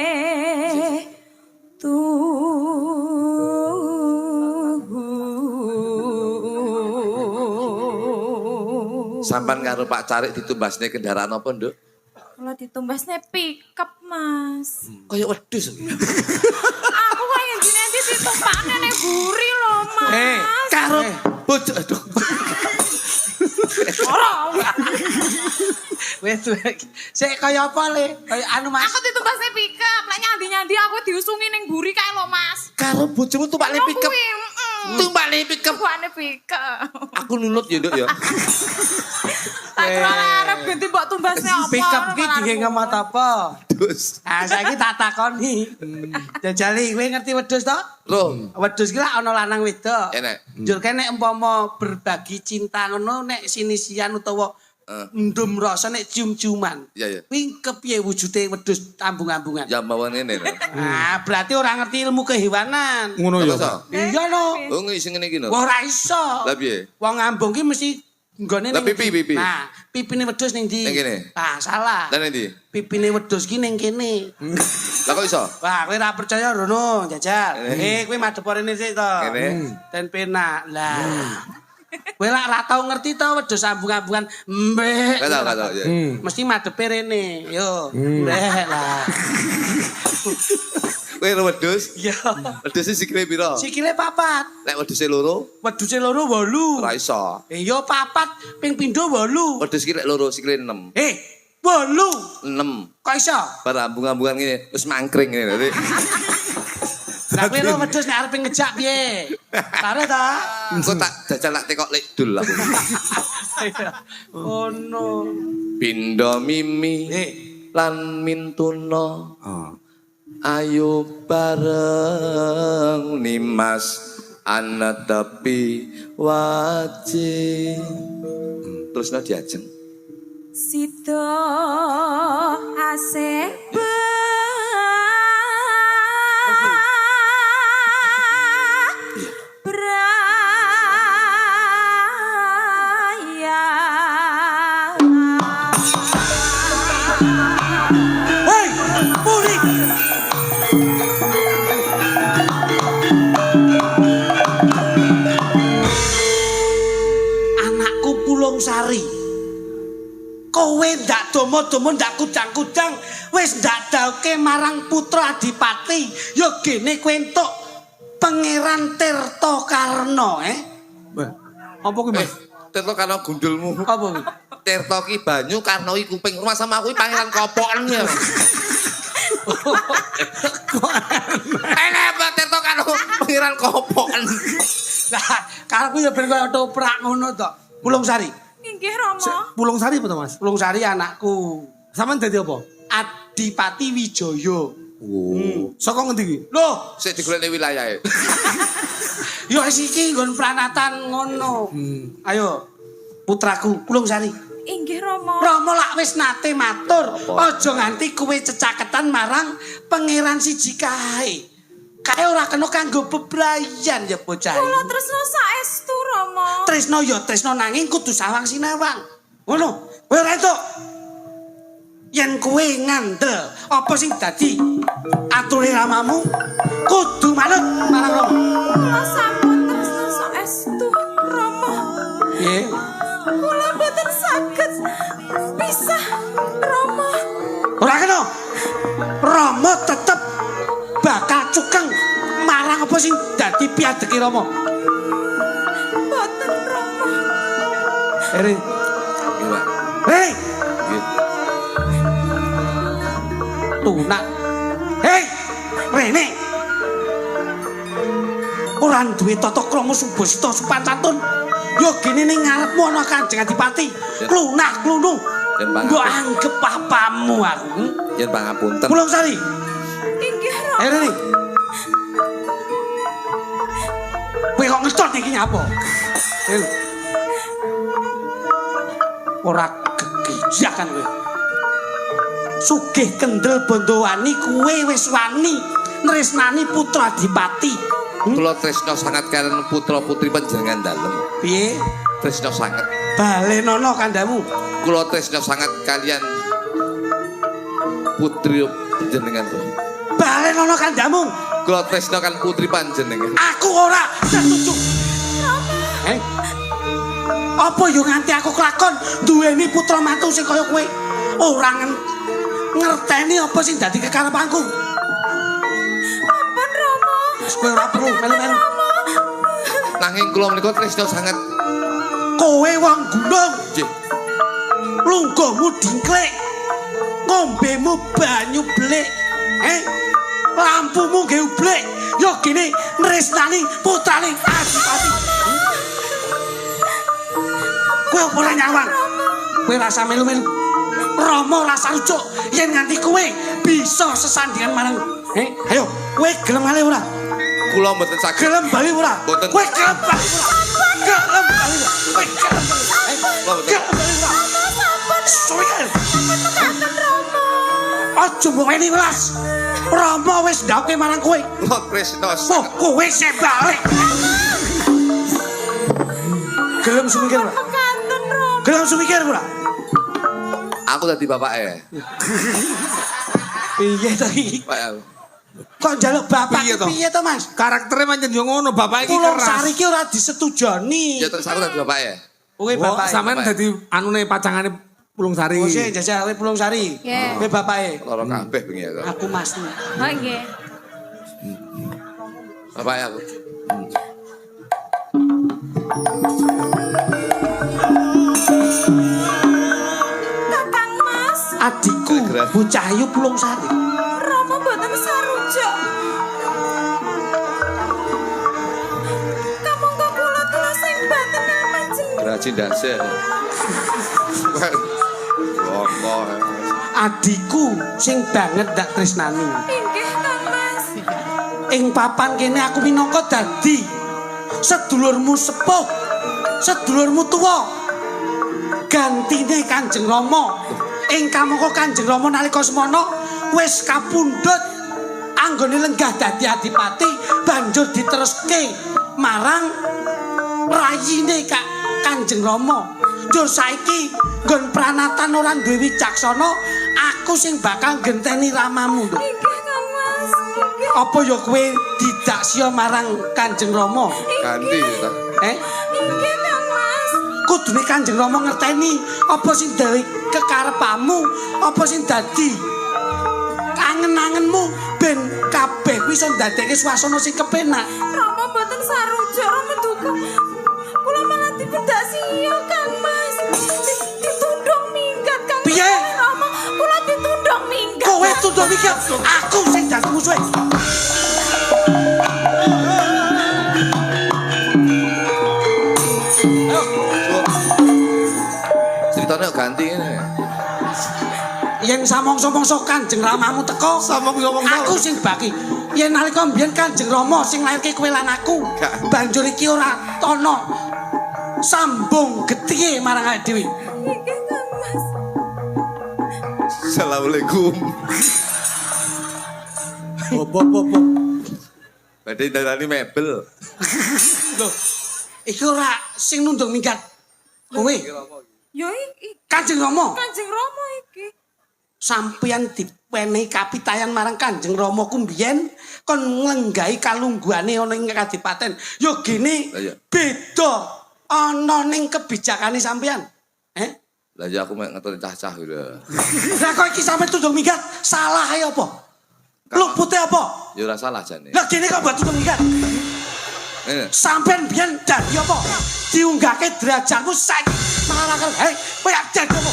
[SPEAKER 4] hasih
[SPEAKER 2] Sampan karo Pak Carik ditumbasne kendaraan apa, Nduk?
[SPEAKER 4] Kalau ditumbasnya pickup, Mas.
[SPEAKER 2] Kayak wedhus.
[SPEAKER 4] Aku kayak gini nanti ditumpaknya nih buri loh, Mas.
[SPEAKER 2] Karo bojo aduh.
[SPEAKER 3] Wes sik kaya apa le? Kaya anu Mas.
[SPEAKER 4] Aku ditumbasnya pickup. Lah nyandi-nyandi aku diusungi ning buri kae lho, Mas.
[SPEAKER 2] Karo bojomu tumpakne pickup. Tumpakne pickup.
[SPEAKER 4] Tumpakne pickup.
[SPEAKER 2] Aku nunut ya, Nduk ya.
[SPEAKER 4] Tak kira arep ganti mbok tumbasnya apa.
[SPEAKER 3] Pickup ki digawe ngemat apa?
[SPEAKER 2] Dus.
[SPEAKER 3] Ah saiki tak takoni. Jajali kowe ngerti wedhus to?
[SPEAKER 2] Ro,
[SPEAKER 3] Wedhus ki lak ana lanang wedok.
[SPEAKER 2] enek.
[SPEAKER 3] Njur nek umpama berbagi cinta ngono nek sinisian utawa ndum rasa nek cium-ciuman.
[SPEAKER 2] Iya, iya.
[SPEAKER 3] Kuwi kepiye wujude wedhus ambung-ambungan?
[SPEAKER 2] Ya mawon ngene lho.
[SPEAKER 3] Ah, berarti ora ngerti ilmu kehewanan.
[SPEAKER 1] Ngono ya.
[SPEAKER 2] Apa,
[SPEAKER 1] Pak.
[SPEAKER 3] Iya no.
[SPEAKER 2] Oh ngisi ngene iki lho.
[SPEAKER 3] Wah ora iso.
[SPEAKER 2] Lah piye?
[SPEAKER 3] Wong ambung ki mesti nggone
[SPEAKER 2] Lah, pipi.
[SPEAKER 3] Nah, pipine wedhus ning ndi?
[SPEAKER 2] Ning kene.
[SPEAKER 3] Ah, salah.
[SPEAKER 2] Lah endi?
[SPEAKER 3] Pipine wedhus ki ning kene.
[SPEAKER 2] Lah kok iso?
[SPEAKER 3] Wah, kowe ora percaya rono, jajal. Kowe madhep rene sik to.
[SPEAKER 2] Kene.
[SPEAKER 3] Dan penak. Lah. Kowe lak ora tau ngerti to wedhus ambung-ambungan. Mbek.
[SPEAKER 2] Gak tau ya.
[SPEAKER 3] Mesti madhep rene. Yo. Mbek lah.
[SPEAKER 2] Kowe ro wedhus?
[SPEAKER 3] Iya.
[SPEAKER 2] Wedhus sikile pira?
[SPEAKER 3] Sikile papat.
[SPEAKER 2] Nek wedhuse loro
[SPEAKER 3] Wedhuse loro 8.
[SPEAKER 2] ora iso.
[SPEAKER 3] Iya papat ping pindho 8.
[SPEAKER 2] Wedhus iki lek loro sikile 6.
[SPEAKER 3] 8.
[SPEAKER 2] 6.
[SPEAKER 3] Kok iso?
[SPEAKER 2] Bar ambung-ambungan ngene wis mangkring ngene dadi.
[SPEAKER 3] Lah kowe lo wedhus nek arep ngejak piye? Kare ta?
[SPEAKER 2] Engko tak jajal nak tekok lek dul aku.
[SPEAKER 3] Oh no.
[SPEAKER 2] Pindha mimi lan mintuna. Ayo bareng nimas ana tepi wajib. Terusna diajeng.
[SPEAKER 4] Sito asih
[SPEAKER 3] Hei, Puri. Anakku Pulung Sari. Kowe ndak domo-domo ndak kudang-kudang wis ndak dauke marang putra Adipati. Ya gene kowe entuk Pangeran Tirtakarna,
[SPEAKER 1] Apa kuwi, Mas?
[SPEAKER 2] Tirta karena gundulmu.
[SPEAKER 3] Apa kuwi?
[SPEAKER 2] Tirta ki banyu karena iki kuping rumah sama aku iki pangeran kopokan ya. Enak apa Tirta karena pangeran kopokan.
[SPEAKER 3] Lah, karepku ya ben kaya toprak ngono to. Pulung Sari.
[SPEAKER 4] Inggih Rama.
[SPEAKER 1] Pulung Sari apa to, Mas?
[SPEAKER 3] Pulung Sari anakku.
[SPEAKER 1] Sampeyan dadi apa?
[SPEAKER 3] Adipati Wijaya.
[SPEAKER 1] Oh. Saka ngendi iki?
[SPEAKER 3] Loh,
[SPEAKER 2] Sik digolekne wilayahe.
[SPEAKER 3] ya wis iki nggon pranatan ngono. Ayo, putraku Pulung Sari.
[SPEAKER 4] Inggih Rama.
[SPEAKER 3] Rama lak wis nate matur, aja nganti kowe cecaketan marang pangeran siji kae. Kae ora kena kanggo bebrayan ya bocah.
[SPEAKER 4] Kula tresno saestu Rama.
[SPEAKER 3] Tresno ya tresno nanging kudu sawang sinawang. Ngono, kowe ora entuk. Yen kowe ngandel apa sing dadi ature ramamu kudu manut marang Rama.
[SPEAKER 4] Kula sampun tresno saestu Rama.
[SPEAKER 3] Piye?
[SPEAKER 4] Kula boten saged pisah Rama.
[SPEAKER 3] Ora kena. Rama tetep bakal cukeng marang apa sing dadi piadeki Rama.
[SPEAKER 4] Boten Rama.
[SPEAKER 3] Eri.
[SPEAKER 2] Iya, Pak.
[SPEAKER 3] Hei,
[SPEAKER 2] Nggih.
[SPEAKER 3] tunak. Hei, Rene. Ora duwe tata krama subasita sopan santun. Yo gene ning ngarepmu ana Kanjeng Adipati. Klunak klunu.
[SPEAKER 2] Yen pangapunten.
[SPEAKER 3] Mbok anggap papamu aku.
[SPEAKER 2] Yen pangapunten.
[SPEAKER 3] Pulung Sari.
[SPEAKER 4] Inggih Rama.
[SPEAKER 3] Hei, Rene. Kowe kok ngetot iki nyapa? Hei. Ora gegijakan kowe. Sugih kendel bondowani kowe wis wani nresnani putra Adipati.
[SPEAKER 2] Kula tresna sangat kalian putra-putri panjenengan dalem.
[SPEAKER 3] Piye?
[SPEAKER 2] Tresna sangat.
[SPEAKER 3] Balenono kandamu.
[SPEAKER 2] Kula tresna sangat kalian putri panjenengan.
[SPEAKER 3] Balenono kandamu.
[SPEAKER 2] Kula tresna kan putri panjenengan.
[SPEAKER 3] Aku ora setuju. Hei. Apa yo nganti aku kelakon duweni putra mantu sing kaya kowe? Ora ngerteni apa sing dadi kekarepanku.
[SPEAKER 4] Ampun Rama.
[SPEAKER 3] Wis kowe ora perlu melu-melu.
[SPEAKER 2] Nanging kula menika tresna sanget.
[SPEAKER 3] Kowe wong gunung,
[SPEAKER 2] Nggih.
[SPEAKER 3] lungguhmu dingklek. Ngombemu banyu blik. Lampumu nggih ublek. Yo gini nresnani putrane Adipati. Kowe apa ora nyawang? Kowe rasa melu-melu. Rama rasa rujuk yen nganti kowe bisa sesandingan marang. Ayo, kowe gelem kali ora?
[SPEAKER 2] Kula mboten saged.
[SPEAKER 3] Gelem bali ora?
[SPEAKER 2] Mboten.
[SPEAKER 3] Kowe gelem bali ora? Gelem bali ora? Kowe gelem bali ora? Gelem bali ora? Suwi kan? Aja mbokeni welas. Rama wis ndhawuhke marang kowe.
[SPEAKER 2] Kula tresna
[SPEAKER 3] Oh,
[SPEAKER 2] sanget.
[SPEAKER 3] kowe sing balik. Gelem sumikir ora?
[SPEAKER 4] Mekaten Rama.
[SPEAKER 3] Gelem sumikir ora?
[SPEAKER 2] Aku dadi bapake.
[SPEAKER 3] Piye to iki?
[SPEAKER 2] Pak aku.
[SPEAKER 3] Kok njaluk bapak
[SPEAKER 1] Piye to?
[SPEAKER 3] piye to, Mas?
[SPEAKER 1] Karakternya pancen yo ngono, bapak iki
[SPEAKER 3] Pulang
[SPEAKER 1] keras.
[SPEAKER 3] Sari ki ora disetujoni.
[SPEAKER 2] Ya terus aku dadi bapake.
[SPEAKER 3] Kowe
[SPEAKER 1] Oh,
[SPEAKER 3] bapak.
[SPEAKER 1] sampean dadi anune pacangane Pulung Sari.
[SPEAKER 3] Oh, sing jajal kowe Pulang Sari.
[SPEAKER 4] Nggih.
[SPEAKER 3] Kowe bapake.
[SPEAKER 2] Lara kabeh bengi aku.
[SPEAKER 3] Aku Mas.
[SPEAKER 4] Oh nggih.
[SPEAKER 2] Bapake aku.
[SPEAKER 4] Kakang Mas.
[SPEAKER 3] Adikku
[SPEAKER 2] Kira-kira.
[SPEAKER 3] bocah ayu Pulang Sari.
[SPEAKER 4] Rama mboten sarujuk. Kamangka kula tulis sing batin ing panjenengan.
[SPEAKER 2] Rajin dase. Rokok.
[SPEAKER 3] Adikku sing banget dak tresnani.
[SPEAKER 4] Inggih Kang Mas.
[SPEAKER 3] Ing papan kene aku minangka dadi sedulurmu sepuh, sedulurmu tuwa. Gantine Kanjeng Rama. Ing kamangka Kanjeng Rama nalika semana wis kapundhut anggone lenggah dadi adipati banjur diteruske marang rayine Kak Kanjeng Rama. Njur saiki nggon pranatan ora duwe wicaksana, aku sing bakal genteni ramamu. Nduk.
[SPEAKER 4] Inggih Kang Mas. Inggih.
[SPEAKER 3] Apa ya kowe tidak sia marang Kanjeng Rama?
[SPEAKER 2] Ganti ta.
[SPEAKER 4] Inggih Kang Mas.
[SPEAKER 3] Kudune Kanjeng Rama ngerteni apa sing dadi kekarepamu, apa sing dadi kangen-angenmu ben kabeh kuwi iso ndadekke swasana sing kepenak.
[SPEAKER 4] Rama mboten sarujuk, Rama duka. Kula malah dipendak sia Kang Mas. Ditundung minggat Kang.
[SPEAKER 3] Piye?
[SPEAKER 4] Rama, kula ditundung minggat.
[SPEAKER 3] Kowe tunduk mikir, aku sing dadi musuhe.
[SPEAKER 2] Ceritane kok ganti ngene.
[SPEAKER 3] Yen samongso-mongso Kanjeng Ramamu teko,
[SPEAKER 1] Samong-samong
[SPEAKER 3] aku sing baki. Yen nalika mbiyen Kanjeng Rama sing lairke kowe lan aku,
[SPEAKER 2] Gak.
[SPEAKER 3] banjur iki ora ana sambung getih marang awake dhewe.
[SPEAKER 4] Inggih Kang Mas.
[SPEAKER 2] Assalamualaikum.
[SPEAKER 1] Bobo.
[SPEAKER 2] Badhe darani mebel.
[SPEAKER 3] Loh, iki ora sing nundung minggat. Kowe
[SPEAKER 4] Yo iki
[SPEAKER 3] Kanjeng Rama,
[SPEAKER 4] Kanjeng Rama iki.
[SPEAKER 3] sampeyan dipenehi kapitayan marang Kanjeng Rama ku mbiyen kon nglenggahi kalungguhane ana ing kadipaten. Yo gene
[SPEAKER 2] Lah, iya.
[SPEAKER 3] beda ana ning kebijakane sampeyan.
[SPEAKER 2] Lah ya aku mek ngetoni cah-cah gitu.
[SPEAKER 3] Lah kok iki sampe tundung minggat, salah ae apa? Lupute apa?
[SPEAKER 2] Ya ora salah jane.
[SPEAKER 3] Lah gene kok buat tundung minggat.
[SPEAKER 2] Ngene.
[SPEAKER 3] Sampeyan biyen dadi apa? Diunggahke derajatmu saiki malah karo kowe dadi apa?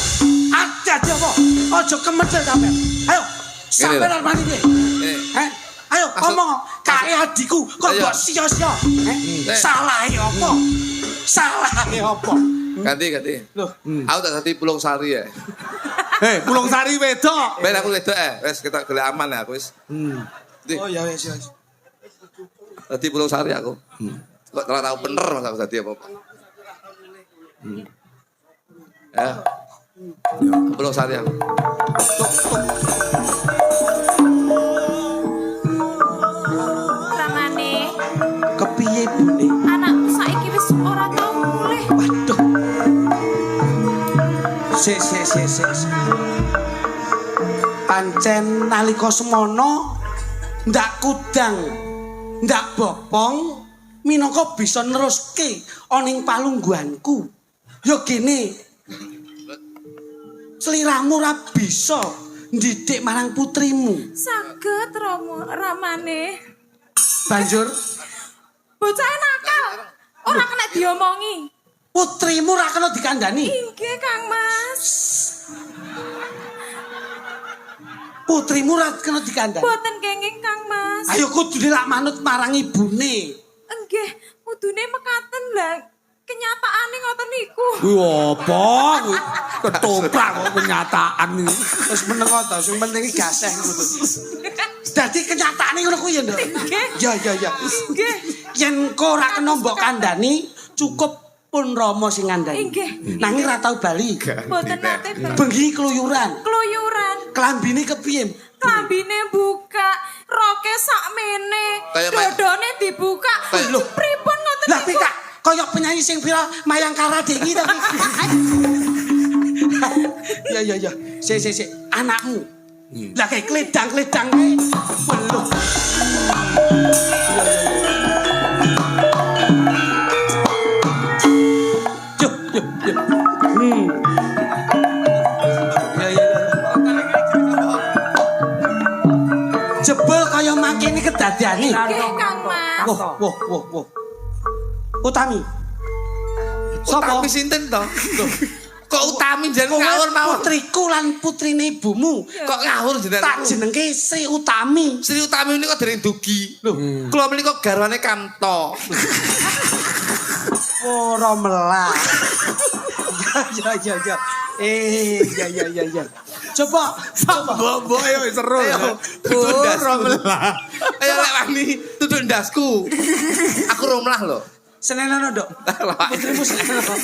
[SPEAKER 3] Dadi apa? Aja kemedhel sampeyan. Ayo, sampeyan arep mani piye? Ayo ngomong, kae adikku kok
[SPEAKER 2] Ayo.
[SPEAKER 3] mbok sia-sia. Salahe apa? Salahe apa?
[SPEAKER 2] Ganti.
[SPEAKER 3] Loh,
[SPEAKER 2] Aku tak dadi Pulung Sari ya.
[SPEAKER 1] Pulung Sari wedok.
[SPEAKER 2] Ben aku wedok wis kita golek aman ya aku wis.
[SPEAKER 3] oh ya wis wis.
[SPEAKER 2] Dadi Pulung Sari aku. Kok ora tau bener Mas aku dadi apa-apa. Ya. Pulung Sari aku.
[SPEAKER 4] Ramane,
[SPEAKER 3] Kepiye bune?
[SPEAKER 4] anakku saiki wis ora tau mulih.
[SPEAKER 3] Waduh. Sik. Pancen nalika semana ndak kudang, ndak bopong minangka bisa neruske ana ing palungguhanku. Yo gini. Sliramu ora bisa ndidik marang putrimu.
[SPEAKER 4] Saged ramane.
[SPEAKER 3] Banjur
[SPEAKER 4] Bocah nakal. Ora kena diomongi.
[SPEAKER 3] putrimu ora kena dikandani.
[SPEAKER 4] Inggih, Kang Mas.
[SPEAKER 3] Putrimu ora kena dikandani.
[SPEAKER 4] Boten kenging, Kang Mas.
[SPEAKER 3] Ayo kudune lak manut marang ibune.
[SPEAKER 4] Enggih, kudune mekaten lah. Kenyataane ngoten niku.
[SPEAKER 1] Kuwi apa? Kuwi ketoprak kok kenyataan iki.
[SPEAKER 3] Wis meneng to, sing penting iki gaseh ngono. Dadi kenyataane ngono kuwi ya, Nduk. Ya ya ya.
[SPEAKER 4] Nggih.
[SPEAKER 3] Yen kok ora kena mbok kandhani, cukup pun Rama sing ngandhani.
[SPEAKER 4] Inggih.
[SPEAKER 3] Nanging ora tau bali.
[SPEAKER 4] Boten nate
[SPEAKER 3] Bengi kluyuran.
[SPEAKER 4] keluyuran.
[SPEAKER 3] Klambine kepiye?
[SPEAKER 4] Klambine buka, roke sakmene,
[SPEAKER 2] Kayak
[SPEAKER 4] dodone dibuka.
[SPEAKER 2] Kayak-
[SPEAKER 4] Lho, pripun ngoten
[SPEAKER 3] Lah
[SPEAKER 4] niku?
[SPEAKER 3] pika kaya penyanyi sing pira Mayangkara Dengi to. Ya ya ya. Sik. Anakmu. Lah kayak kledang-kledang kae. Belum. Yuk. Ya. Jebul kaya mangkene kedadiane.
[SPEAKER 4] Nggih, Kang Mas.
[SPEAKER 3] Wah. Utami.
[SPEAKER 2] Utami sinten to? Loh, kok Utami jeneng ngawur mawon?
[SPEAKER 3] Putriku lan putrine ibumu.
[SPEAKER 2] Kok ngawur jenengan?
[SPEAKER 3] Tak jenengke Sri Utami.
[SPEAKER 2] Sri Utami ini kok dereng dugi. Lho, kula menika garwane Kamto.
[SPEAKER 3] Ora melah. Ya. Ya. Coba.
[SPEAKER 1] Mbok yo seru.
[SPEAKER 2] Ayo, Ayo lek wani tutuk ndasku. Aku romlah lho.
[SPEAKER 3] Senenono, Dok. Putrimu senenono.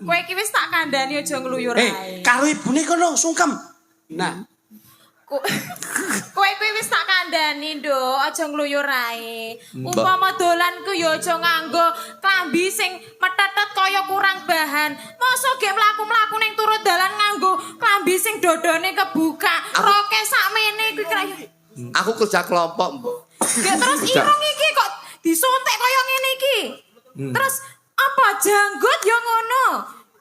[SPEAKER 4] Kowe iki wis tak kandhani aja ngluyur ae.
[SPEAKER 3] Karo ibune kono sungkem. Nah,
[SPEAKER 4] Kowe kuwi wis tak kandhani, Nduk, aja ngluyur ae. Umpama dolan ku ya aja nganggo klambi sing metetet kaya kurang bahan. Mosok gek mlaku-mlaku ning turut dalan nganggo klambi sing dodone kebuka, roke sakmene kuwi kira.
[SPEAKER 2] Aku kerja kelompok, Mbok.
[SPEAKER 4] Ya terus irung iki kok disuntik kaya ngene iki. Terus apa janggut ya ngono.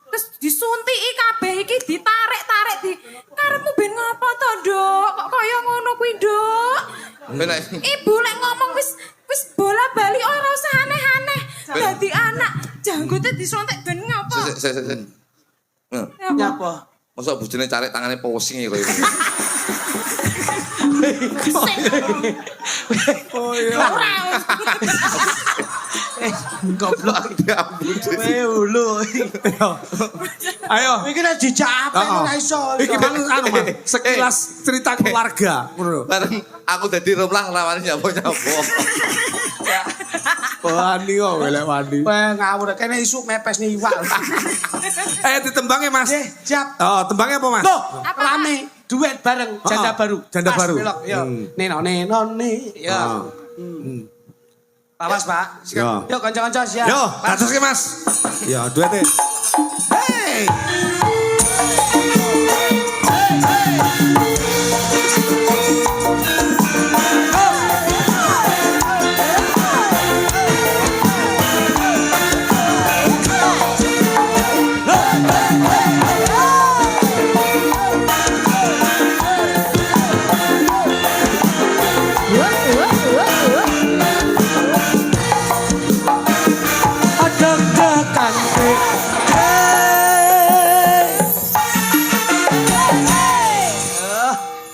[SPEAKER 4] Terus disuntiki kabeh iki ditarik-tarik di karepmu ben ngapa to, Nduk? Kok kaya ngono kuwi, Nduk? Ibu lek ngomong wis bola-bali ora usah aneh-aneh. Dadi anak janggute disuntik ben ngapa?
[SPEAKER 2] Sik.
[SPEAKER 3] nyapa?
[SPEAKER 2] Masa bojone carik tangane pusing ya koyo.
[SPEAKER 1] Oh iya.
[SPEAKER 4] Ora.
[SPEAKER 3] Goblok.
[SPEAKER 2] Ya ampun.
[SPEAKER 3] Kowe ulu.
[SPEAKER 1] Ayo.
[SPEAKER 3] Iki nek dijak apa ora iso.
[SPEAKER 1] Iki mang anu Mang, sekilas cerita keluarga, ngono lho.
[SPEAKER 2] Bareng aku dadi romlah lawane nyapo-nyapo.
[SPEAKER 1] Wani kok golek wani.
[SPEAKER 3] Kowe ngawur kene isu mepes nih iwak.
[SPEAKER 1] Ayo ditembangnya Mas.
[SPEAKER 3] Siap.
[SPEAKER 1] Oh, tembangnya apa Mas?
[SPEAKER 3] Loh, rame duet bareng janda baru.
[SPEAKER 1] Janda
[SPEAKER 3] Mas,
[SPEAKER 1] baru.
[SPEAKER 3] Belok, yo. Neno ya. Awas, Pak.
[SPEAKER 1] Yo.
[SPEAKER 3] Yuk kanca-kanca siap.
[SPEAKER 1] Yo, dadoske Mas. Yo, duete. Hey.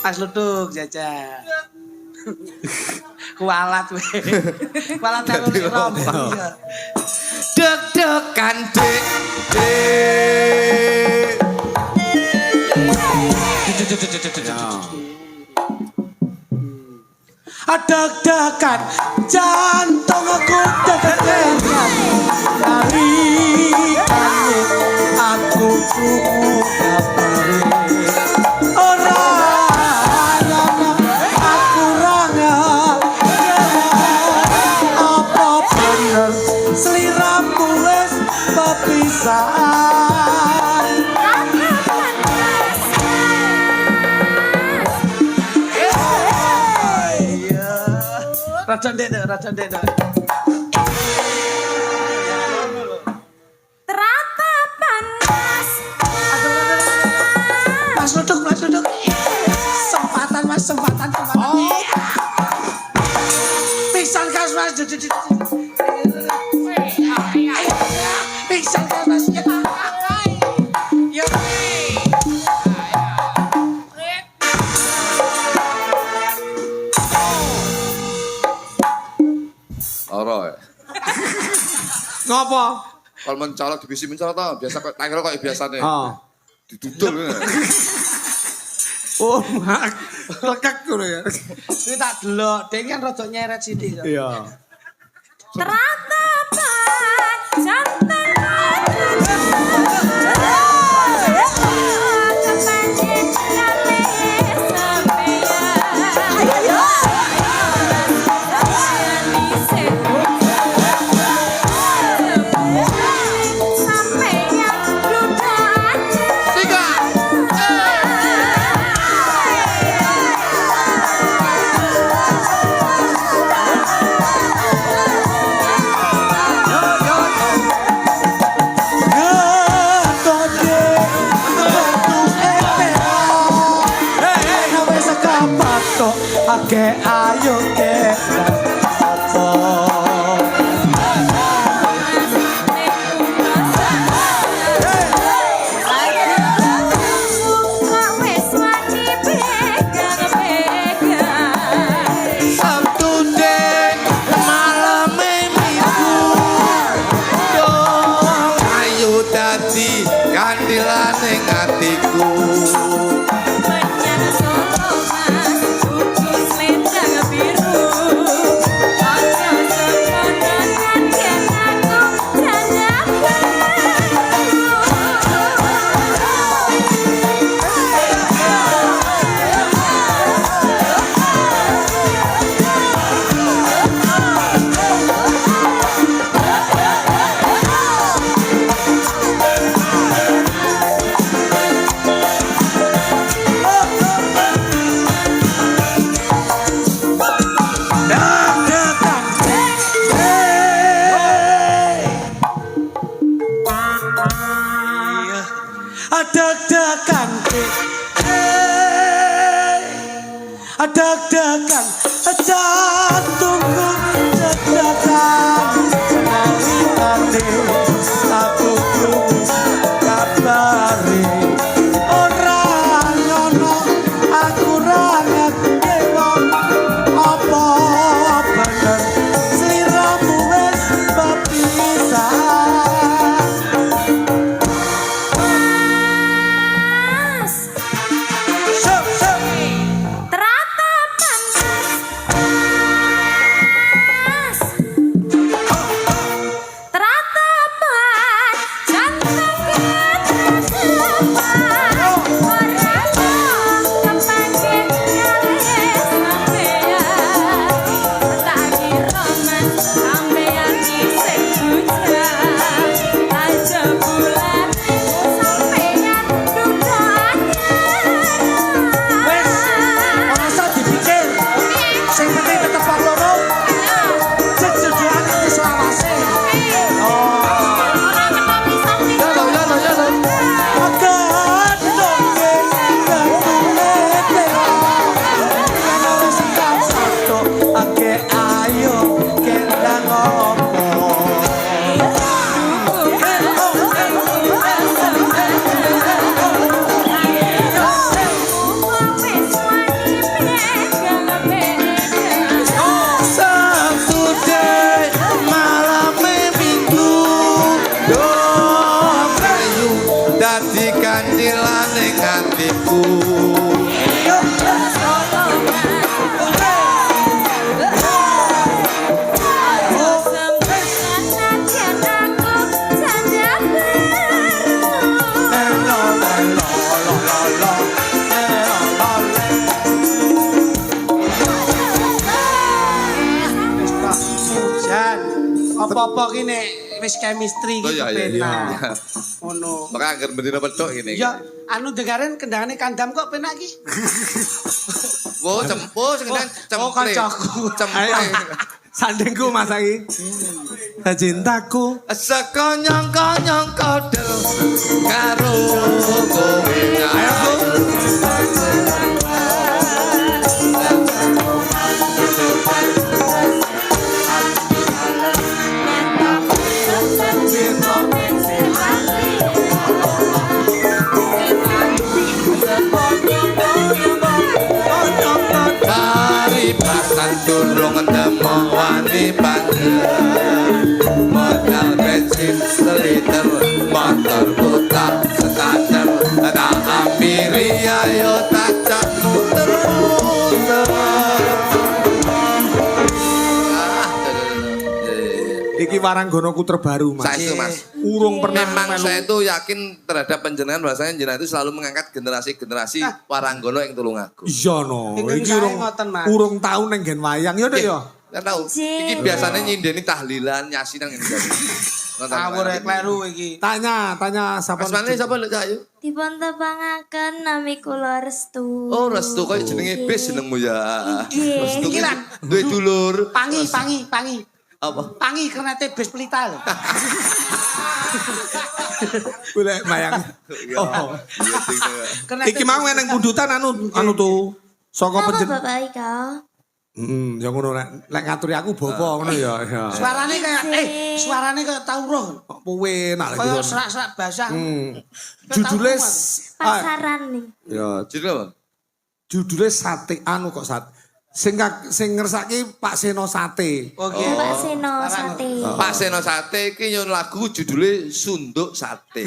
[SPEAKER 3] Mas luduk jajan. Kualat we. Kualat aku rompong ya.
[SPEAKER 2] Deg-degan dek.
[SPEAKER 3] Deg-degan jantung aku deg-degan. Hari aku krungu kabare. Ora aku ranga. Apa bener sliramu wis pepisahan. Raja Dek. Bisa kan Mas? Ya.
[SPEAKER 2] Ora.
[SPEAKER 1] Ngopo?
[SPEAKER 2] Kalau mencolok divisi mencolok tau biasa kok tanggal kok biasane.
[SPEAKER 1] Oh.
[SPEAKER 2] Didudul.
[SPEAKER 1] Oh, mak. Lekek ngono ya.
[SPEAKER 3] Kuwi tak delok, dek kan rada nyeret sithik kok.
[SPEAKER 1] Iya.
[SPEAKER 4] Teratapan jantan
[SPEAKER 3] Ake ayo ke
[SPEAKER 2] kandilane atiku.
[SPEAKER 3] Adak-dakan jantungku deg-degan senawitane aku kabare ora ngono aku ra ngerti wong apa bener sliramu wis bepisah. Apa-apa ki nek wis chemistry iki penak. Ngono.
[SPEAKER 2] Maka anggar bendina pedok ngene.
[SPEAKER 3] Ya, anu dengaren kendangane kandam kok penak ki.
[SPEAKER 2] Wo cempo sing kendang cemple.
[SPEAKER 3] Oh, kancaku.
[SPEAKER 2] Cemple.
[SPEAKER 1] Sandengku Mas iki. Cintaku
[SPEAKER 2] Sekonyong-konyong kodel karo kowe. Ayo.
[SPEAKER 1] sira ning
[SPEAKER 2] Paribasan durung nemu wani panjer modal bensin seliter motor putar setater tak amiri ayo tak cak muter-muter
[SPEAKER 1] iki waranggonoku terbaru Mas.
[SPEAKER 2] Saya itu Mas.
[SPEAKER 1] Urung pernah
[SPEAKER 2] Memang
[SPEAKER 1] melu.
[SPEAKER 2] saya itu yakin terhadap penjenengan bahwasanya jenengan itu selalu mengangkat generasi-generasi waranggono yang Tulungagung.
[SPEAKER 1] Iya no,
[SPEAKER 3] Ingin
[SPEAKER 1] iki
[SPEAKER 3] saya
[SPEAKER 1] urung
[SPEAKER 3] ngoten, Mas.
[SPEAKER 1] urung tau neng gen wayang ya Dek ya.
[SPEAKER 2] Kan tahu. Iki biasanya nyindeni tahlilan nyasi nang ngene.
[SPEAKER 3] Awur kleru iki.
[SPEAKER 1] Tanya sapa?
[SPEAKER 2] Mas Mane sapa lho Cak?
[SPEAKER 5] Dipun tepangaken nami kula Restu.
[SPEAKER 2] Oh, Restu koyo jenenge bis jenengmu ya.
[SPEAKER 5] Nggih.
[SPEAKER 2] Restu ki
[SPEAKER 3] Iki lan.
[SPEAKER 2] duwe dulur.
[SPEAKER 3] Pangi.
[SPEAKER 2] Apa?
[SPEAKER 3] Pangi kernete bis pelita lho.
[SPEAKER 1] Boleh mayang. Oh.
[SPEAKER 2] Iya sing.
[SPEAKER 3] Kernete
[SPEAKER 1] Iki mau neng pundutan anu tuh. Saka
[SPEAKER 5] Napa
[SPEAKER 1] penjen.
[SPEAKER 5] Bapak Ika?
[SPEAKER 1] Ya ngono lek ngaturi aku bobo ngono ya.
[SPEAKER 3] Suarane kayak tau roh.
[SPEAKER 1] Kok puwe nak lagi.
[SPEAKER 3] Kayak serak-serak basah.
[SPEAKER 1] Judule
[SPEAKER 5] Pasaran nih.
[SPEAKER 1] ya
[SPEAKER 2] Judul apa?
[SPEAKER 1] judule sate anu kok sing ngersake Pak Seno Sate.
[SPEAKER 3] Oke.
[SPEAKER 5] Bapak Seno Sate.
[SPEAKER 2] Pak Seno Sate iki nyon lagu judule Sunduk Sate.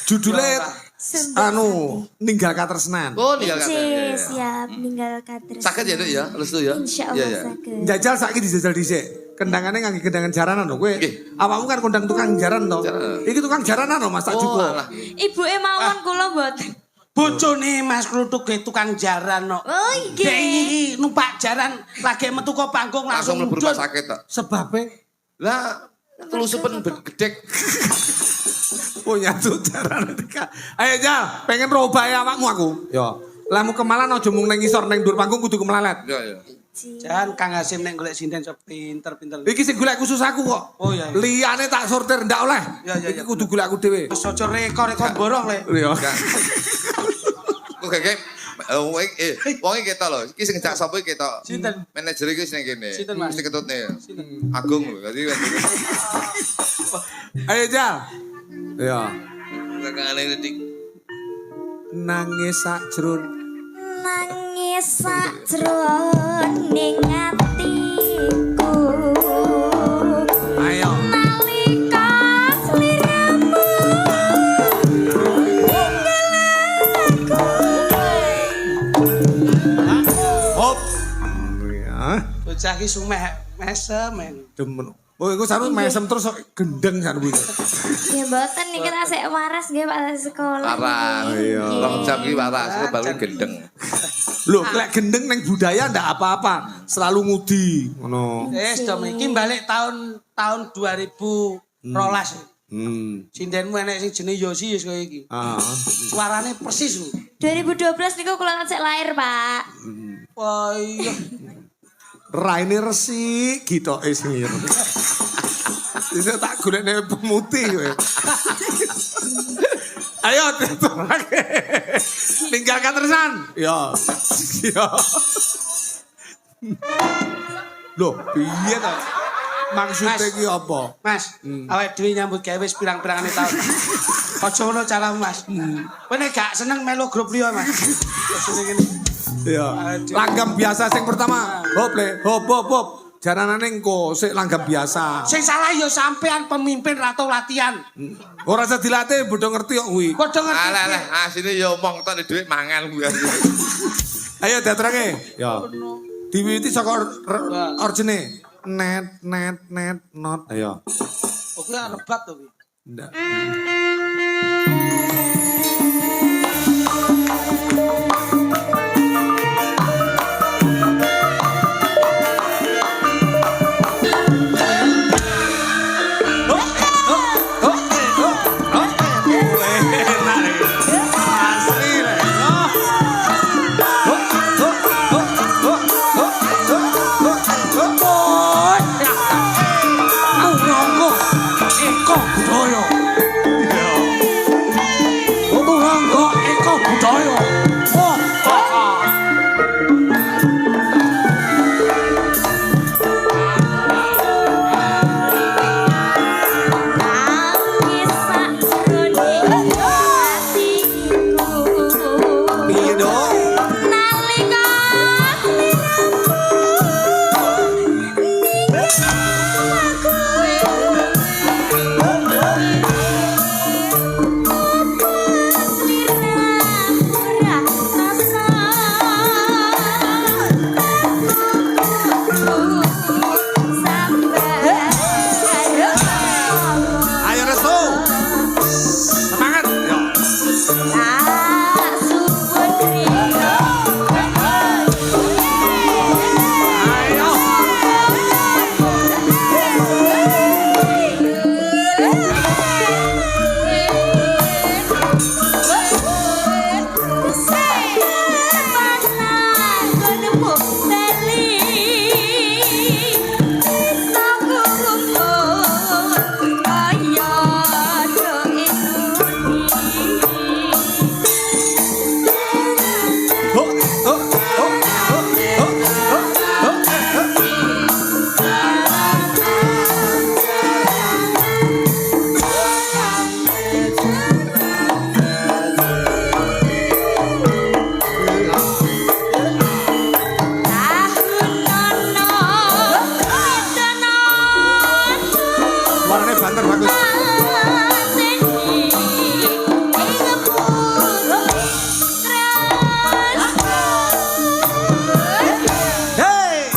[SPEAKER 1] Judule
[SPEAKER 5] Sunduk
[SPEAKER 1] anu ninggal katresnan.
[SPEAKER 2] Oh, ninggal kata.
[SPEAKER 5] Oke, siap ninggal kader.
[SPEAKER 2] Sakit ya, Dek ya? Restu ya?
[SPEAKER 5] Insya
[SPEAKER 2] Iya,
[SPEAKER 5] Allah
[SPEAKER 2] ya.
[SPEAKER 5] sakit.
[SPEAKER 1] Jajal saiki dijajal dhisik. Kendangane ngangge kendangan jaranan lho kowe.
[SPEAKER 2] Nggih.
[SPEAKER 1] Awakmu kan kondang tukang jaran to.
[SPEAKER 2] Jaran.
[SPEAKER 1] Iki tukang jaranan lho Mas tak
[SPEAKER 2] Oh,
[SPEAKER 1] juga.
[SPEAKER 2] alah.
[SPEAKER 5] Ibu mawon kula mboten.
[SPEAKER 3] Bojone Mas Kluthuk ge tukang jaran no.
[SPEAKER 5] Oh
[SPEAKER 3] Dek
[SPEAKER 5] nggih.
[SPEAKER 3] iki numpak jaran lagi metu ke panggung
[SPEAKER 2] Langsung
[SPEAKER 3] langsung
[SPEAKER 2] mlebu
[SPEAKER 3] mudhun.
[SPEAKER 2] rumah sakit tok.
[SPEAKER 1] Sebabnya
[SPEAKER 2] Lah, telusupen gedek.
[SPEAKER 1] punya tuh jaran. Ayo Jal, pengen robah ya awakmu aku. Ya. Lah mu kemalan aja mung ning ngisor ning dhuwur panggung kudu kemelalet.
[SPEAKER 2] Ya, ya.
[SPEAKER 3] Jangan Kang Hasim nek golek sinden so pinter-pinter.
[SPEAKER 1] Iki sing golek khusus aku kok.
[SPEAKER 3] Oh, iya.
[SPEAKER 1] Liyane tak sortir ndak oleh.
[SPEAKER 3] Ya, ya, ya.
[SPEAKER 1] Iki kudu golek aku dhewe.
[SPEAKER 3] Wis aja rekor borong le.
[SPEAKER 1] Iya.
[SPEAKER 2] Enggak. Kok kayak wong iki ketok lho. Iki sing ngejak sapa iki ketok.
[SPEAKER 3] Sinten?
[SPEAKER 2] Manajer iki sing kene.
[SPEAKER 3] Sinten, Mas?
[SPEAKER 2] Mesti ketutne. Agung lho. Dadi
[SPEAKER 1] Ayo Jal. Ya.
[SPEAKER 2] kakane dik.
[SPEAKER 1] Nangis sakjroning
[SPEAKER 5] Nangis sakjroning atiku.
[SPEAKER 1] ayo.
[SPEAKER 5] Nalika sliramu
[SPEAKER 1] Hop. Ya.
[SPEAKER 3] Bocah iki sumeh mesem men.
[SPEAKER 1] Demen. Oh, iku sampe mesem terus kok gendeng kan kuwi.
[SPEAKER 5] Ya mboten niki tasik waras nggih Pak sekolah.
[SPEAKER 2] Waras.
[SPEAKER 1] Iya.
[SPEAKER 2] Rong jam iki waras, baru gendeng.
[SPEAKER 1] Loh, lek gendeng neng budaya ndak apa-apa, selalu ngudi. Ngono.
[SPEAKER 3] Wis dom iki balik tahun 2012. Sindenmu enek sing jenenge Yosi wis koyo iki.
[SPEAKER 1] Ah.
[SPEAKER 3] Suarane persis lho.
[SPEAKER 5] 2012 niku kula tasik lahir, Pak.
[SPEAKER 3] Wah iya.
[SPEAKER 1] Raine resik gitoke sing ireng. Bisa tak golekne pemutih kowe. Ayo tetorake. Tinggalkan terusan. Ya. Ya. Loh, piye ta? Maksudnya
[SPEAKER 3] Mas.
[SPEAKER 1] iki apa?
[SPEAKER 3] Mas, awake dhewe nyambut gawe wis pirang-pirangane taun. Aja ngono cara Mas. Kowe nek gak seneng melu grup liya Mas. Maksudnya gini.
[SPEAKER 1] Ya. Langgam biasa sing pertama. Hop le, hop. Jaranane engko sik langgam biasa.
[SPEAKER 3] Sing salah ya sampean pemimpin atau latihan.
[SPEAKER 1] Ora usah dilatih, bodho ngerti kok kuwi.
[SPEAKER 3] Padha ngerti.
[SPEAKER 2] Alah, asine ya omong tok dhuwit mangan kuwi.
[SPEAKER 1] Ayo teatrake. Ya. Diwiwiti saka origine. Net not. Ayo.
[SPEAKER 3] Oke rebat to kuwi.
[SPEAKER 1] Ndak. banter bagus.
[SPEAKER 3] Hei.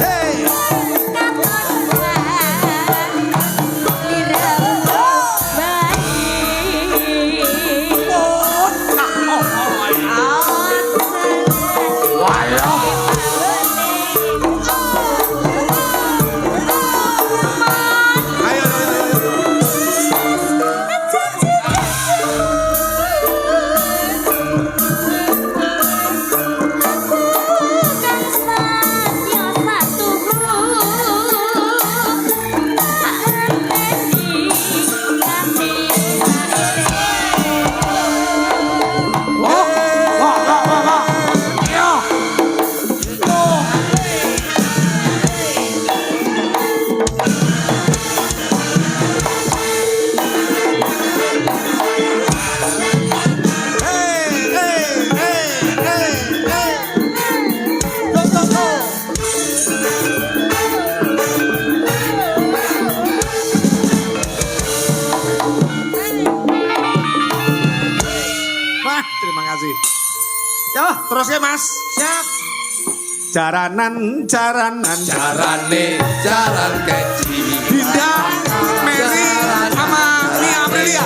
[SPEAKER 3] Hei.
[SPEAKER 1] Ayo, ayo, ayo.
[SPEAKER 3] Wah, wah, wah, wah, wah. Iya. Hei, hei, hei, hei, hei. Go, go, go.
[SPEAKER 1] Wah, terima kasih. Yo, terus ya Mas.
[SPEAKER 3] Siap.
[SPEAKER 1] Jaranan, jaranan,
[SPEAKER 2] Jarane jalan keci.
[SPEAKER 1] Dinda, Mary, sama Nia Amelia.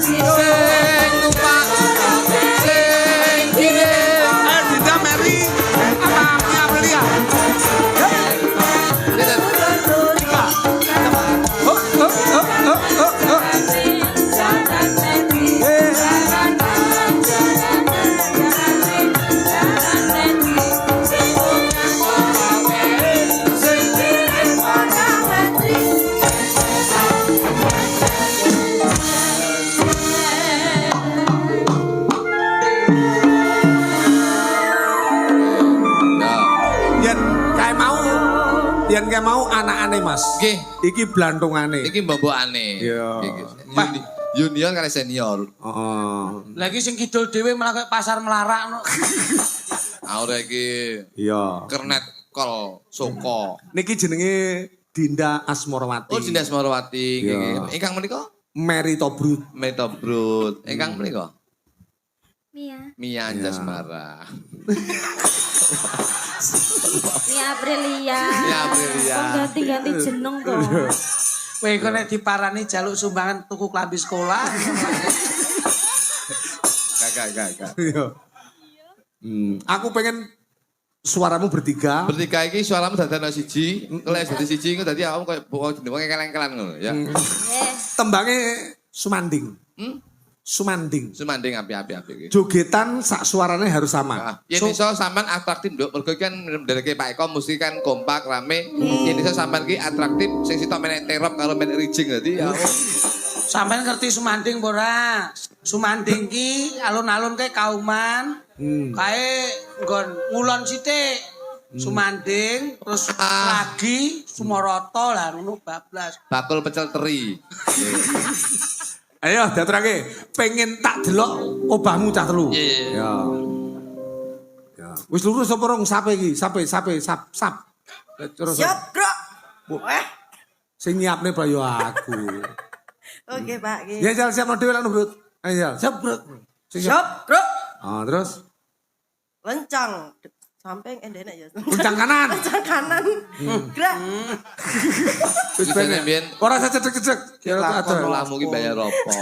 [SPEAKER 2] Sing numpak sing kine.
[SPEAKER 1] Dinda, Mary, sama Nia Amelia. Oh, oh, oh, oh, oh, oh. Yen kayak mau anak-ane Mas.
[SPEAKER 2] Nggih.
[SPEAKER 1] Iki blantungane.
[SPEAKER 2] Iki mbok-mbokane.
[SPEAKER 1] Iya.
[SPEAKER 2] Junior kali senior.
[SPEAKER 1] Heeh.
[SPEAKER 3] Lagi sing kidul dhewe malah kayak pasar melarak no.
[SPEAKER 2] Ora iki
[SPEAKER 1] Iya.
[SPEAKER 2] kernet kol soko.
[SPEAKER 1] Niki jenenge Dinda Asmarawati.
[SPEAKER 2] Oh Dinda Asmarawati.
[SPEAKER 1] Iya.
[SPEAKER 2] Ingkang menika
[SPEAKER 1] Mary Tobrut.
[SPEAKER 2] Metobrut. Ingkang menika
[SPEAKER 5] Mia.
[SPEAKER 2] Mia Anjasmara.
[SPEAKER 5] Mia Aprilia.
[SPEAKER 2] Mia Aprilia.
[SPEAKER 5] Kok ganti-ganti jeneng to.
[SPEAKER 3] Kowe kok nek diparani jaluk sumbangan tuku klambi sekolah.
[SPEAKER 2] Kakak.
[SPEAKER 1] Iya. Aku pengen suaramu bertiga.
[SPEAKER 2] Bertiga iki suaramu dadi ana siji, lek dadi siji engko dadi awakmu koyo boko jenenge keleng-kelan ngono ya.
[SPEAKER 1] Tembange Sumanding.
[SPEAKER 2] Hmm?
[SPEAKER 1] Sumanding.
[SPEAKER 2] Sumanding api-api iki.
[SPEAKER 1] Jogetan sak suarane harus sama.
[SPEAKER 2] Yen iso sampean atraktif nduk, mergo kan ndereke Pak Eko mesti kan kompak rame. Yen iso sampean ki atraktif sing sitok menek terop karo menek rijing dadi ya.
[SPEAKER 3] Sampeyan ngerti Sumanding apa ora? Sumanding ki alun-alun kae kauman. Kae nggon ngulon sithik. Sumanding terus lagi Sumoroto lah ngono bablas.
[SPEAKER 2] Bakul pecel teri.
[SPEAKER 1] Ayo diaturake. Pengen tak delok obahmu cah telu.
[SPEAKER 2] Iya.
[SPEAKER 1] Ya. Ya. Wis lurus apa rong sape iki? Sape sap. Terus.
[SPEAKER 6] Siap, Bro.
[SPEAKER 1] Sing nyiapne Pak yo aku.
[SPEAKER 6] Oke, Pak.
[SPEAKER 1] Ya jal siap dhewe lan Bro. Ayo jal, siap Bro. Sing
[SPEAKER 6] Siap, Bro.
[SPEAKER 1] Ah, terus
[SPEAKER 6] Lencang. Sampai endene ya.
[SPEAKER 1] kencang kanan.
[SPEAKER 6] Lencang kanan. Gerak.
[SPEAKER 1] Wis
[SPEAKER 2] Biasane
[SPEAKER 1] pengen.
[SPEAKER 2] biyen
[SPEAKER 1] Ora cecek-cecek. Ya
[SPEAKER 2] lakon
[SPEAKER 1] ada.
[SPEAKER 2] lamu ki bayar opo.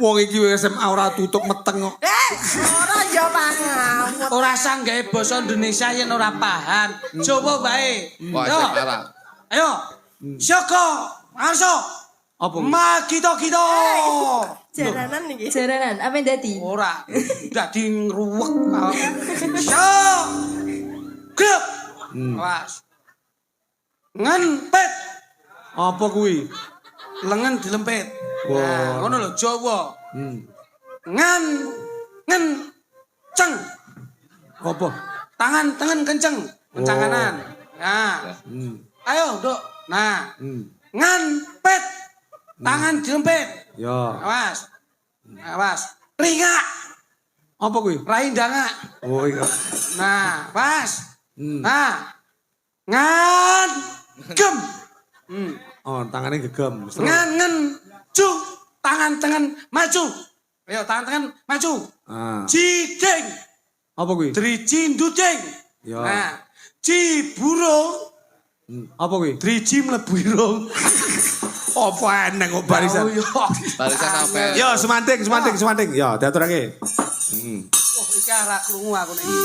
[SPEAKER 1] Wong iki SMA ora tutup meteng kok.
[SPEAKER 6] Ora ya pangamut.
[SPEAKER 3] Ora sang gawe basa Indonesia yen ora paham. Coba bae.
[SPEAKER 2] Kok
[SPEAKER 3] Yo.
[SPEAKER 2] asik marah.
[SPEAKER 3] Ayo. Syoko, Arso.
[SPEAKER 1] Apa?
[SPEAKER 3] Ma kita.
[SPEAKER 6] Jaranan nih.
[SPEAKER 5] Jaranan, apa yang dadi?
[SPEAKER 3] Ora. Dadi ngruwek. Syok. Grup. Awas. Ngempet.
[SPEAKER 1] Apa kuwi?
[SPEAKER 3] Lengan dilempit.
[SPEAKER 1] Wah.
[SPEAKER 3] Nah, ngono lho Jawa. Ngen ceng.
[SPEAKER 1] Apa?
[SPEAKER 3] Tangan kenceng. Kencang kanan. Nah. Ayo, Dok. Nah. Ngempet. Tangan dilempit.
[SPEAKER 1] Ya.
[SPEAKER 3] Awas. Ringak.
[SPEAKER 1] Apa kuwi?
[SPEAKER 3] Rai ndangak.
[SPEAKER 1] Oh iya.
[SPEAKER 3] Nah, pas. Nah. Ngan gem.
[SPEAKER 1] Oh, tangannya gegem.
[SPEAKER 3] Ngan cu. Tangan maju. Ayo tangan maju.
[SPEAKER 1] Ah.
[SPEAKER 3] Cideng.
[SPEAKER 1] Apa kuwi?
[SPEAKER 3] Driji ndudeng.
[SPEAKER 1] Ya.
[SPEAKER 3] Nah. Ciburung.
[SPEAKER 1] Apa kuwi?
[SPEAKER 3] Driji mlebu irung.
[SPEAKER 1] Apa eneng kok barisan?
[SPEAKER 3] Oh, iya.
[SPEAKER 2] Barisan apa?
[SPEAKER 1] Yo, semanting. Yo, diaturake.
[SPEAKER 3] Oh, iki ora krungu aku nek iki.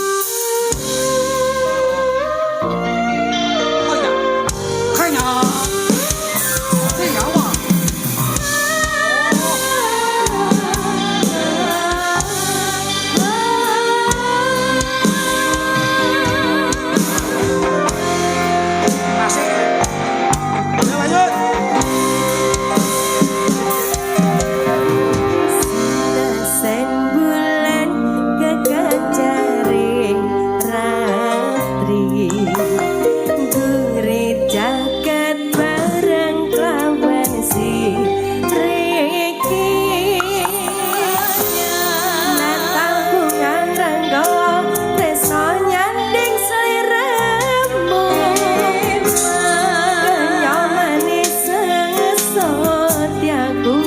[SPEAKER 3] Oh ya. Kaya. Kaya wa. Asik. Ayo lanjut.
[SPEAKER 6] Sen bulan kekacare ratri Gurih jagat bareng kawan si Riki Natangkungan renggo Reso nyanding seliramu Kenyamani sengesot yaku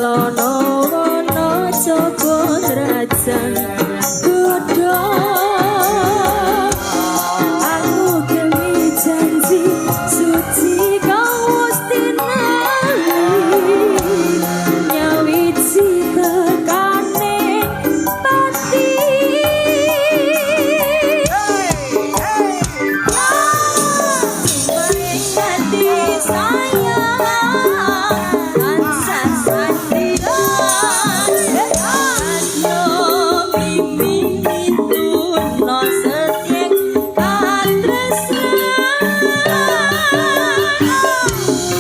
[SPEAKER 6] Wasana wana Joko Drajan Godho aku gemi janji suci kang wis tinali nyawiji tekane pati Mati sayang tansah sandiran Ano mimi tuna setyeng katresnan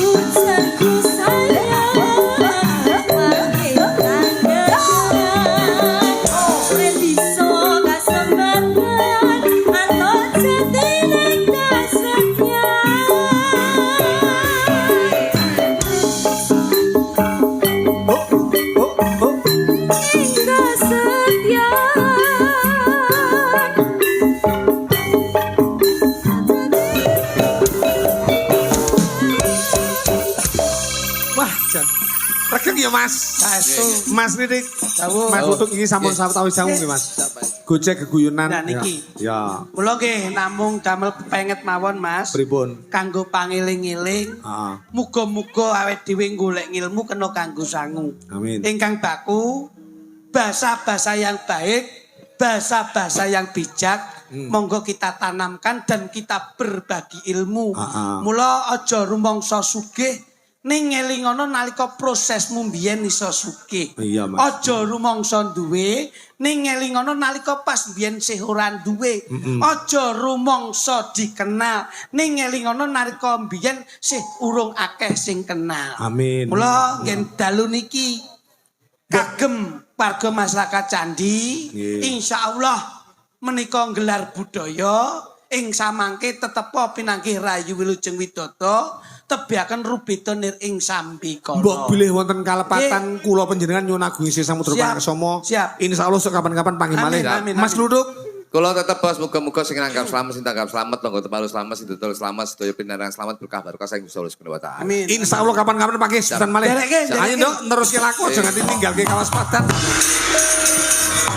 [SPEAKER 6] Ujanku sayang Mati tanggapan Ren bisa kasempatan Ano jatining kasetyaan
[SPEAKER 1] Wah, jan. Regeng ya Mas.
[SPEAKER 3] Saestu.
[SPEAKER 1] Mas Ridik.
[SPEAKER 3] Dawuh.
[SPEAKER 1] Mas Utuk iki sampun sawetawis sangu nggih Mas. Gojek geguyonan.
[SPEAKER 3] Nah, niki.
[SPEAKER 1] Ya.
[SPEAKER 3] Kula nggih namung damel penget mawon Mas.
[SPEAKER 1] Pripun?
[SPEAKER 3] Kanggo pangiling-iling.
[SPEAKER 1] Heeh.
[SPEAKER 3] Muga-muga awet dhewe golek ilmu kena kanggo sangu.
[SPEAKER 1] Amin.
[SPEAKER 3] Ingkang baku bahasa-bahasa yang baik, bahasa-bahasa yang bijak. Monggo kita tanamkan dan kita berbagi ilmu. Mula aja rumangsa sugih ning ngelingono nalika prosesmu mbiyen iso sugih.
[SPEAKER 1] Iya, Mas.
[SPEAKER 3] Aja rumangsa duwe ning ngelingono nalika pas mbiyen sih ora duwe. Aja rumangsa dikenal ning ngelingono nalika mbiyen sih urung akeh sing kenal.
[SPEAKER 1] Amin.
[SPEAKER 3] Mula ngen dalu niki kagem warga masyarakat Candi,
[SPEAKER 1] Nggih.
[SPEAKER 3] insyaallah menika gelar budaya ing samangke tetepa pinanggih rayu wilujeng widata tebiaken rubeda nir ing sambikala.
[SPEAKER 1] Mbok bilih wonten kalepatan kula panjenengan nyuwun agung isi samudra
[SPEAKER 3] Siap.
[SPEAKER 1] Pangsama.
[SPEAKER 3] Siap.
[SPEAKER 1] Insyaallah sok kapan-kapan panggih
[SPEAKER 3] Amin,
[SPEAKER 1] malih.
[SPEAKER 3] amin,
[SPEAKER 1] Mas
[SPEAKER 3] amin.
[SPEAKER 1] Luduk.
[SPEAKER 2] Kula tetep bos muga-muga sing nanggap selamat sing tanggap selamat tangga tepalu selamat sing dodol selamat sedaya pinaran selamat berkah barokah saking Gusti Allah Subhanahu wa taala.
[SPEAKER 3] Amin.
[SPEAKER 1] Insyaallah kapan-kapan panggih sedan malih.
[SPEAKER 3] Derekke,
[SPEAKER 1] Ayo
[SPEAKER 3] derekke.
[SPEAKER 1] nduk neruske laku aja nganti ninggalke kawas padan.